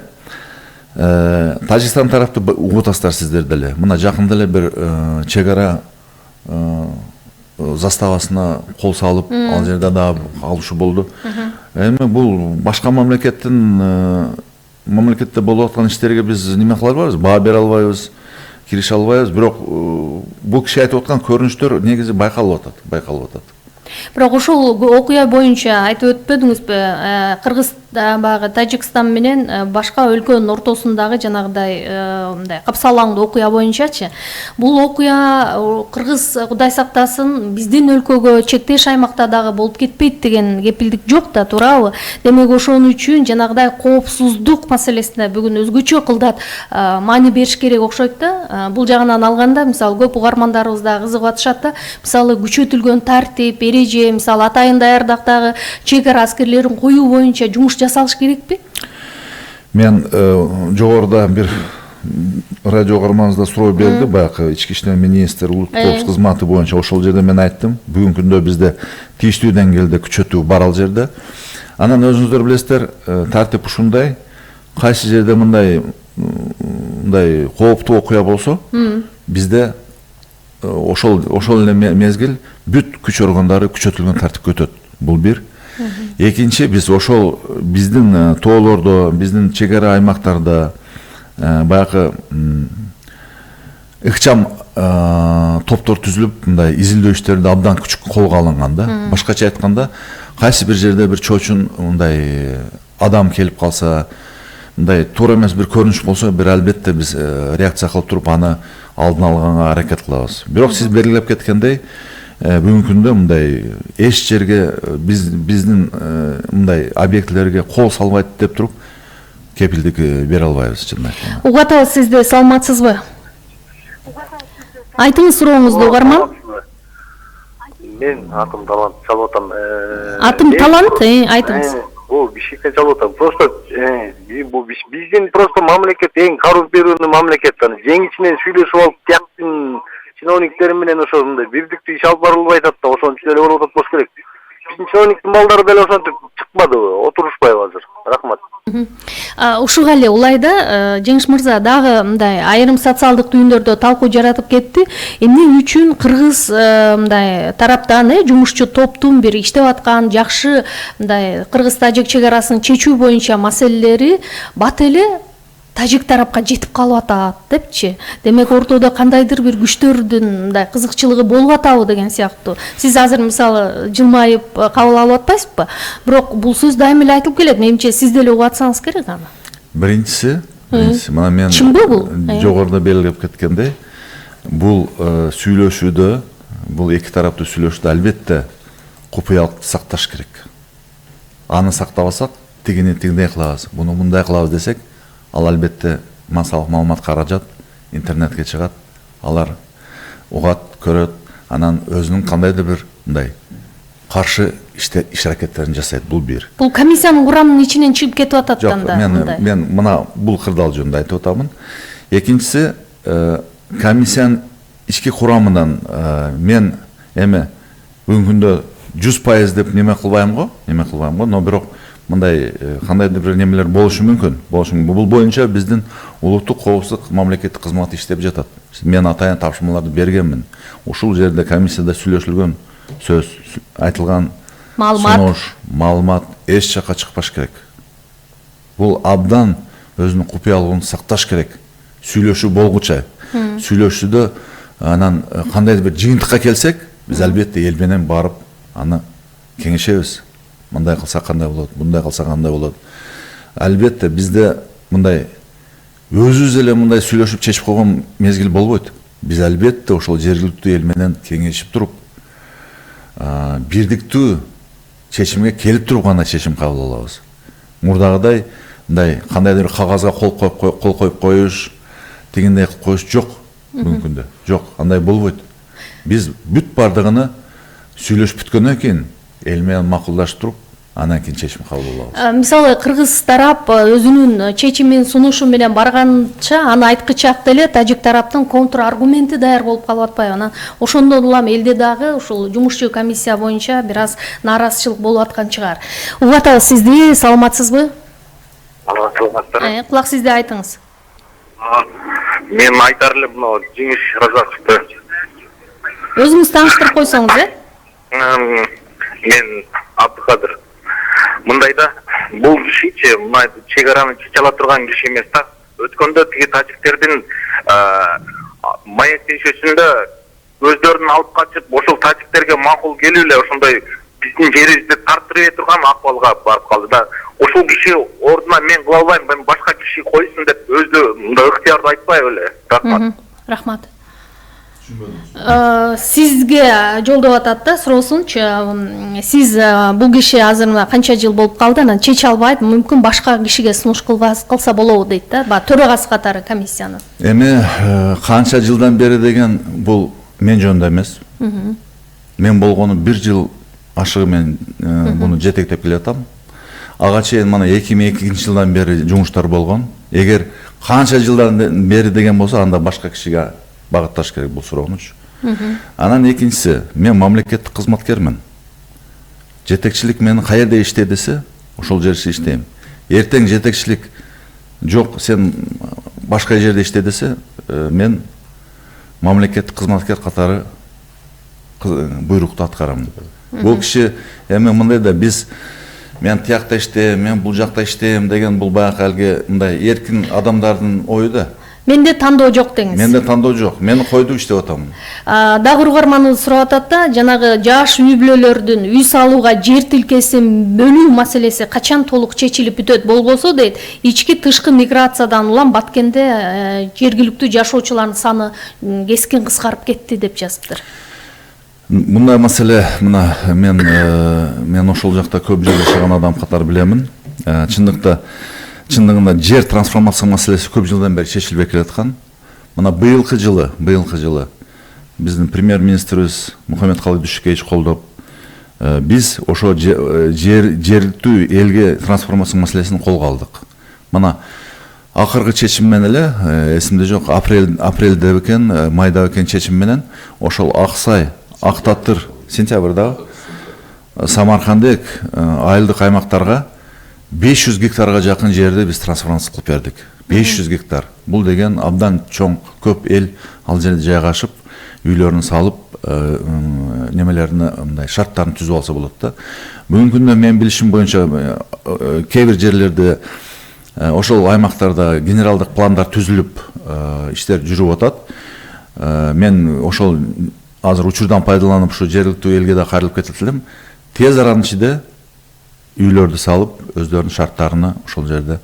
[SPEAKER 4] Тажикстан тарапты угуп атасыздар сиздер деле. Мына жакында эле бир чек-ара заставасына кол салып, ал жерде да калышы болду. Эми бул башка мамлекетте болуп аткан иштерге биз неме кыла албайбыз, баа бере албайбыз, кирише албайбыз, бирок бул киши айтып аткан көрүнүштөр негизи байкалып атат.
[SPEAKER 3] Бирок ошол окуя боюнча айтып өтпөдүңүзбү? Кыргыз баягы Тажикстан менен башка өлкөнүн ортосундагы жанагыдай мындай капсалаңдуу окуя боюнчачы. Бул окуя Кыргыз Кудай сактасын биздин өлкөгө чектеш аймакта дагы болуп кетпейт деген кепилдик жок да, туурабы? Демек ошон үчүн жанагыдай коопсуздук маселесине бүгүн өзгөчө кылдат маани бериш керек окшойт да. Бул жагынан алганда, мисалы көп угармандарыбыз дагы кызыгып атышат да. Мисалы күчөтүлгөн тартип, эреже, мисалы атайын даярдыктагы чек-ара аскерлерин коюу боюнча жумуш жасалыш керекпи?
[SPEAKER 4] Мен жогоруда бир радио угарманыбызда суроо берди, баягы ички иштер министри улуттук коопсуздук кызматы боюнча. Ошол жерде мен айттым, бүгүнкү күндө бизде тийиштүү деңгээлде күчөтүү бар ал жерде. Анан өзүңүздөр билесиздер, тартип ушундай, кайсы жерде мындай кооптуу окуя болсо, бизде ошол эле мезгил бүт күч органдары күчөтүлгөн тартипке өтөт. Бул бир. Экинчи, биз ошол биздин тоолордо, биздин чек-ара аймактарда баягы ыкчам топтор түзүлүп, мындай изилдөө иштерди абдан күч колго алынган да. Башкача айтканда, кайсы бир жерде бир чоочун мындай адам келип калса, мындай туура эмес бир көрүнүш болсо, бир албетте биз реакция кылып туруп аны алдын алганга аракет кылабыз. Бирок сиз белгилеп кеткендей, бүгүнкү күндө мындай эч жерге биздин мындай объектилерге кол салбайт деп туруп кепилдик бере албайбыз, чынын айтканда.
[SPEAKER 3] Угатабыз сизди, саламатсызбы? Айтыңыз сурооңузду, угарман.
[SPEAKER 12] Мен атым Талант, чалып атам.
[SPEAKER 3] Атым Талант, айтыңыз.
[SPEAKER 12] Бул Бишкектен чалып атам. Просто биздин просто мамлекет эң коррумпированный мамлекет. Жең ичинен сүйлөшүп алып, тияктын чиновниктер менен ошо мындай бирдиктүү иш алып барылбай атат да, ошончу эле болуп атат болуш керек. Биздин чиновниктин балдары деле ошентип чыкпадыбы, отурушпайбы азыр. Рахмат.
[SPEAKER 3] Ушуга эле улайда Жеңиш мырза дагы мындай айрым социалдык түйүндөрдө талкуу жаратып кетти. Эмне үчүн кыргыз мындай тараптан жумушчу топтун бир иштеп аткан жакшы мындай кыргыз-тажик чек арасын чечүү боюнча маселелери бат эле тажик тарапка жетип калып атат депчи. Демек ортодо кандайдыр бир күчтөрдүн мындай кызыкчылыгы болуп атабы деген сыяктуу. Сиз азыр мисалы жылмайып кабыл алып атпайсызбы? Бирок бул сөз дайым эле айтылып келет. Менимче сиз деле угуп атсаңыз керек аны.
[SPEAKER 4] Биринчиси, мына мен жогоруда белгилеп кеткендей, бул сүйлөшүүдө, бул эки тараптуу сүйлөшүүдө албетте купуялыкты сакташ керек. Аны сактабасак, тигиндей кылабыз, буну мындай кылабыз десек, ал албетте массалык маалымат каражат интернетке чыгат, алар угат, көрөт, анан өзүнүн кандайдыр бир мындай каршы иш аракеттерин жасайт. Бул бир. Бул
[SPEAKER 3] комиссиянын курамынын ичинен чыгып кетип атат да.
[SPEAKER 4] Жок, мен мына бул кырдаал жөнүндө айтып атамын. Экинчиси, комиссиянын ички курамынан мен эми бүгүнкү күндө 100% деп неме кылбайм го, но бирок мындай кандайдыр бир немелер болушу мүмкүн. Бул боюнча биздин улуттук коопсуздук мамлекеттик кызматы иштеп жатат. Мен атайын тапшырмаларды бергенмин. Ушул жерде комиссияда сүйлөшүлгөн сөз, айтылган маалымат эч жакка чыкпаш керек. Бул абдан өзүнүн купуялыгын сакташ керек. Сүйлөшүү болгуча. Сүйлөшүүдө анан кандайдыр бир жыйынтыкка келсек, биз албетте эл менен барып аны кеңешебиз. Мындай кылсак кандай болот, мындай кылсак кандай болот. Албетте бизде мындай өзүбүз эле мындай сүйлөшүп чечип койгон мезгил болбойт. Биз албетте ошол жергиликтүү эл менен кеңешип туруп, бирдиктүү чечимге келип туруп гана чечим кабыл алабыз. Мурдагыдай мындай кандайдыр кагазга кол коюп коюш, тигиндей кылып коюш жок бүгүнкү күндө. Жок, андай болбойт. Биз бүт бардыгыны сүйлөшүп бүткөндөн кийин эл менен макулдаштырып, анан кийин чечим кабыл кылабыз.
[SPEAKER 3] Мисалы кыргыз тарап өзүнүн чечимин сунушу менен барганча аны айткычак деле тажик тараптын контр аргументи даяр болуп калып атпайбы? Анан ошондон улам элде дагы ушул жумушчу комиссия боюнча бир аз нааразычылык болуп аткан чыгар. Угуп атабыз сизди, саламатсызбы?
[SPEAKER 12] Саламатсыздар.
[SPEAKER 3] Кулак сизде, айтыңыз.
[SPEAKER 12] Мен айтар элем мына Жеңиш Разаковду.
[SPEAKER 3] Өзүңүз тааныштырып койсоңуз,
[SPEAKER 12] Мен Абдыкадыр. Мындайда бул кишичи мына чек араны чече ала турган киши эмес да. Өткөндө тиги тажиктердин маектешүүсүндө өздөрүн алып качып, ошол тажиктерге макул келип эле ошондой биздин жерибизди тартырып турган акыбалга барып калды да. Ошол киши ордуна мен кыла албайм, мен башка киши койсун деп өзү мындай ыктыярды айтпайбы эле. Рахмат.
[SPEAKER 3] Рахмат. Сизге жолдоп атат да, суроосунчу. Сиз бул киши азыр канча жыл болуп калды, анан чече албайт, мүмкүн башка кишиге сунуш кылса болобу дейт да, төрагасы катары комиссиянын.
[SPEAKER 4] Эми канча жылдан бери деген бул мен жөнүндө эмес. Мен болгону 1 жыл ашыгы мен буну жетектеп келатам. Ага чейин мана 2002 жылдан бери жумуштар болгон. Эгер канча жылдан бери деген болсо, анда башка кишиге багытташ керек бул сурооңучу. Анан экинчиси, мен мамлекеттик кызматкермин. Жетекчилик мени каерде иште десе, ошол жерде иштейм. Эртең жетекчилик жок, сен башка жерде иште десе, мен мамлекеттик кызматкер катары буйрукту аткарам. Бул киши эми мындай да, мен тиякта иштейм, мен бул жакта иштейм деген бул баягы алги мындай эркин адамдардын ою да.
[SPEAKER 3] Менде тандоо жок деңиз.
[SPEAKER 4] Менде тандоо жок. Мени койду иштеп атам.
[SPEAKER 3] Дагы угарманыбыз сурап атат да, жанагы жаш үй бүлөлөрдүн үй салууга жер тилкесин бөлүү маселеси качан толук чечилип бүтөт болбосо дейт, ички тышкы миграциядан улам Баткенде жергиликтүү жашоочулардын саны кескин кыскарып кетти деп жазыптыр.
[SPEAKER 4] Мындай маселе, мына мен ошол жакта көп жыл жашаган адам катары билемин. Чындыгында жер трансформация маселеси көп жылдан бери чечилбей келаткан. Мына быйылкы жылы биздин премьер-министрибиз Мухаммедкалый Дүйшүкевич колдоп, биз ошо жергиликтүү элге трансформация маселесин колго алдык. Мына акыркы чечим менен эле, эсимде жок, апрелде экен, майда экен чечим менен ошол Аксай, Актатыр, сентябрда Самаркандек айылдык аймактарга 500 гектарга жакын жерде биз трансформация кылып бердик. 500 гектар. Бул деген абдан чоң, көп эл ал жерде жайгашып, үйлөрүн салып, немелерин мындай шарттарын түзүп алса болот да. Бүгүнкү күндө мен билишим боюнча кээ бир жерлерде ошол аймактарда генералдык пландар түзүлүп, иштер жүрүп атат. Мен ошол азыр учурдан пайдаланып ушу жергиликтүү элге да кайрылып кетет элем. Тез аранын ичинде үйлөрдү салып, өздөрүнүн шарттарына ошол жерде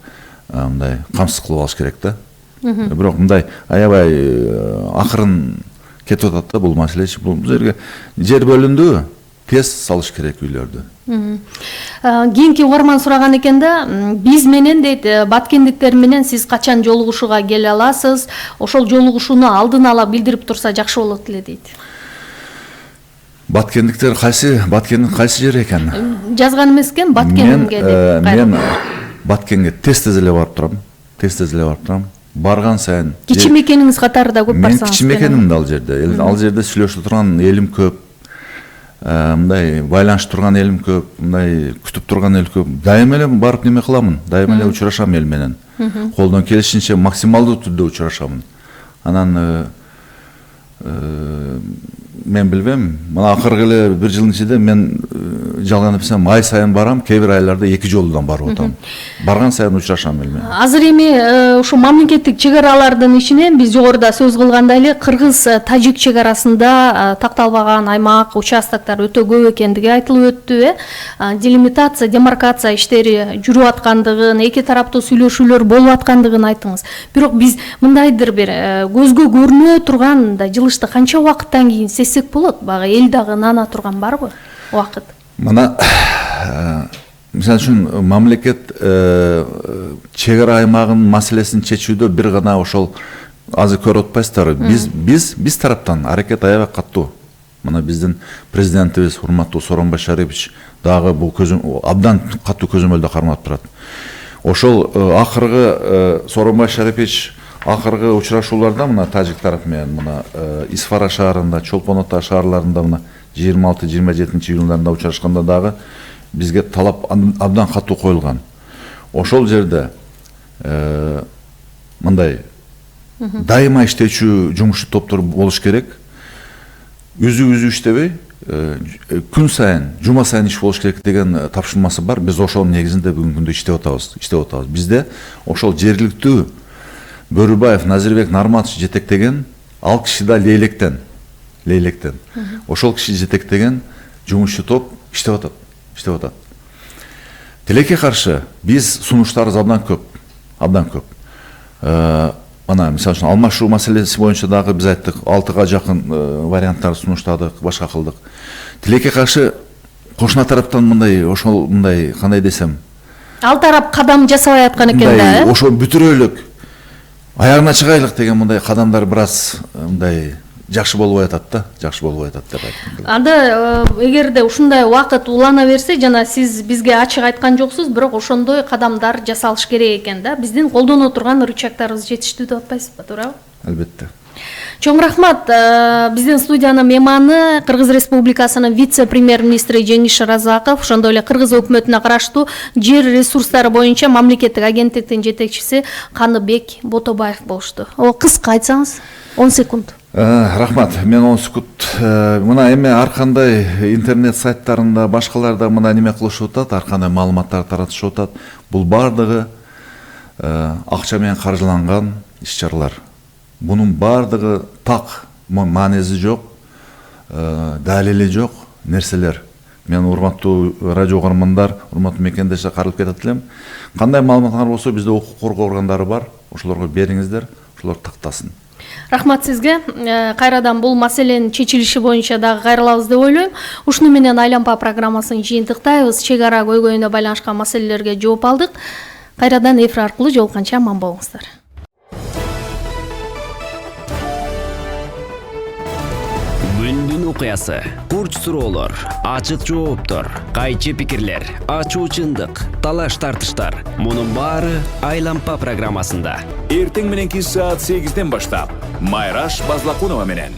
[SPEAKER 4] мындай камсыз кылып алыш керек да. Бирок мындай аябай акырын кетип атат да бул маселе. Бул жерге жер бөлүндү, тез салыш керек үйлөрдү.
[SPEAKER 3] Кийинки угарман сураган экен да, биз менен дейт, баткендиктер менен сиз качан жолугушууга келе аласыз? Ошол жолугушууну алдын ала билдирип турса жакшы болот эле дейт.
[SPEAKER 4] Баткендиктер Баткендин кайсы жери экен?
[SPEAKER 3] Жазган эмес экен, Баткенге деп.
[SPEAKER 4] Мен Баткенге тез эле барып турам. Барган сайын
[SPEAKER 3] кичи мекениңиз катары да көп барсаңыз.
[SPEAKER 4] Мен кичи мекеним да ал жерде. Ал жерде сүйлөшүп турган элим көп. Мындай байланышып турган элим көп, мындай күтүп турган эл көп. Дайыма эле барып неме кыламын, дайыма эле учурашам эл менен. Колдон келишинче максималдуу түрдө учурашамын. Анан мен билбейм, мына акыркы эле 1 жылдын ичинде мен жалган эпсем ай сайын барам, кээ бир айларда 2 жолудан барып атам. Барган сайын учурашам эл менен.
[SPEAKER 3] Азыр эми ушу мамлекеттик чек аралардын ичинен биз жогоруда сөз кылгандай эле кыргыз-тажик чек арасында такталбаган аймак, участоктор өтө көп экендиги айтылып өттү. Делимитация, демаркация иштери жүрүп аткандыгын, эки тараптуу сүйлөшүүлөр болуп аткандыгын айтыңыз. Бирок биз мындайдыр бир көзгө көрүнө турган да жылышты канча убакыттан кийин сесек болот? Багы эл дагы нана турган барбы убакыт?
[SPEAKER 4] Мына мисалы үчүн мамлекет чек ара аймагынын маселесин чечүүдө бир гана ошол азыр көрүп атпайсыздарбы? Биз тараптан аракет аябай каттуу. Мына биздин президентибиз урматтуу Сооронбай Шарипович дагы бул абдан катуу көзөмөлдө кармап турат. Ошол акыркы Сооронбай Шарипович акыркы учурашууларда мына тажик тарап менен мына Исфара шаарында, Чолпон Ата шаарларында мына 26-27 июньларында учурашканда дагы бизге талап абдан катуу коюлган. Ошол жерде мындай дайыма иштечү жумушчу топтор болуш керек. Үзү иштебей, күн сайын, жума сайын иш болуш керек деген тапшырмасы бар. Биз ошонун негизинде бүгүнкү күндө иштеп атабыз. Бизде ошол жергиликтүү Бөрүбаев, Назирбек Нарматович жетектеген, ал киши да Лейлектен. Ошол киши жетектеген жумушчу топ иштеп атат. Тилекке каршы биз сунуштарыбыз абдан көп. Мына мисалы үчүн алмашуу маселеси боюнча дагы биз айттык, 6га жакын варианттар сунуштадык, башка кылдык. Тилекке каршы кошуна тараптан мындай кандай десем,
[SPEAKER 3] ал тарап кадам жасабай аткан экен да.
[SPEAKER 4] Ошо бүтүрөлүк, аягына чыгайлык деген мындай кадамдар бир аз мындай жакшы болбой атат деп айттым.
[SPEAKER 3] Анда эгерде ушундай убакыт улана берсе, жана сиз бизге ачык айткан жоксуз, бирок ошондой кадамдар жасалыш керек экен да. Биздин колдоно турган рычагдарыбыз жетиштүү деп атпайсызбы, туурабы?
[SPEAKER 4] Албетте.
[SPEAKER 3] Чоң рахмат. Биздин студиянын мейманы Кыргыз Республикасынын вице-премьер-министри Жеңиш Разаков, ошондой эле Кыргыз өкмөтүнө караштуу жер ресурстары боюнча мамлекеттик агенттиктин жетекчиси Каныбек Ботобаев болушту. Кыска айтсаңыз, 10 секунд.
[SPEAKER 4] Рахмат, мен 10 секунд. Мына эми ар кандай интернет сайттарында, башкаларда мына неме кылышып атат, ар кандай маалыматтар таратышып атат. Бул бардыгы акча менен каржыланган иш-чаралар. Бунун бардыгы так, маанеси жок, далили жок нерселер. Мен урматтуу радио угармандар, урматтуу мекендештер кайрылып кетет элем. Кандай маалыматтар болсо бизде укук коргоо органдары бар, ошолорго бериңиздер, ошолор тактасын.
[SPEAKER 3] Рахмат сизге. Кайрадан бул маселенин чечилиши боюнча дагы кайрылабыз деп ойлойм. Ушуну менен Айлампа программасын жыйынтыктайбыз. Чек ара көйгөйүнө байланышкан маселелерге жооп алдык. Кайрадан эфир аркылуу жолукканча аман болуңуздар.
[SPEAKER 1] Күндүн окуясы, бурч суроолор, ачык жооптор, кайчы пикирлер, ачуу чындык, талаш тартыштар. Мунун баары Айлампа программасында.
[SPEAKER 2] Эртең мененки саат 8-ден баштап Майраш Базлакунова менен.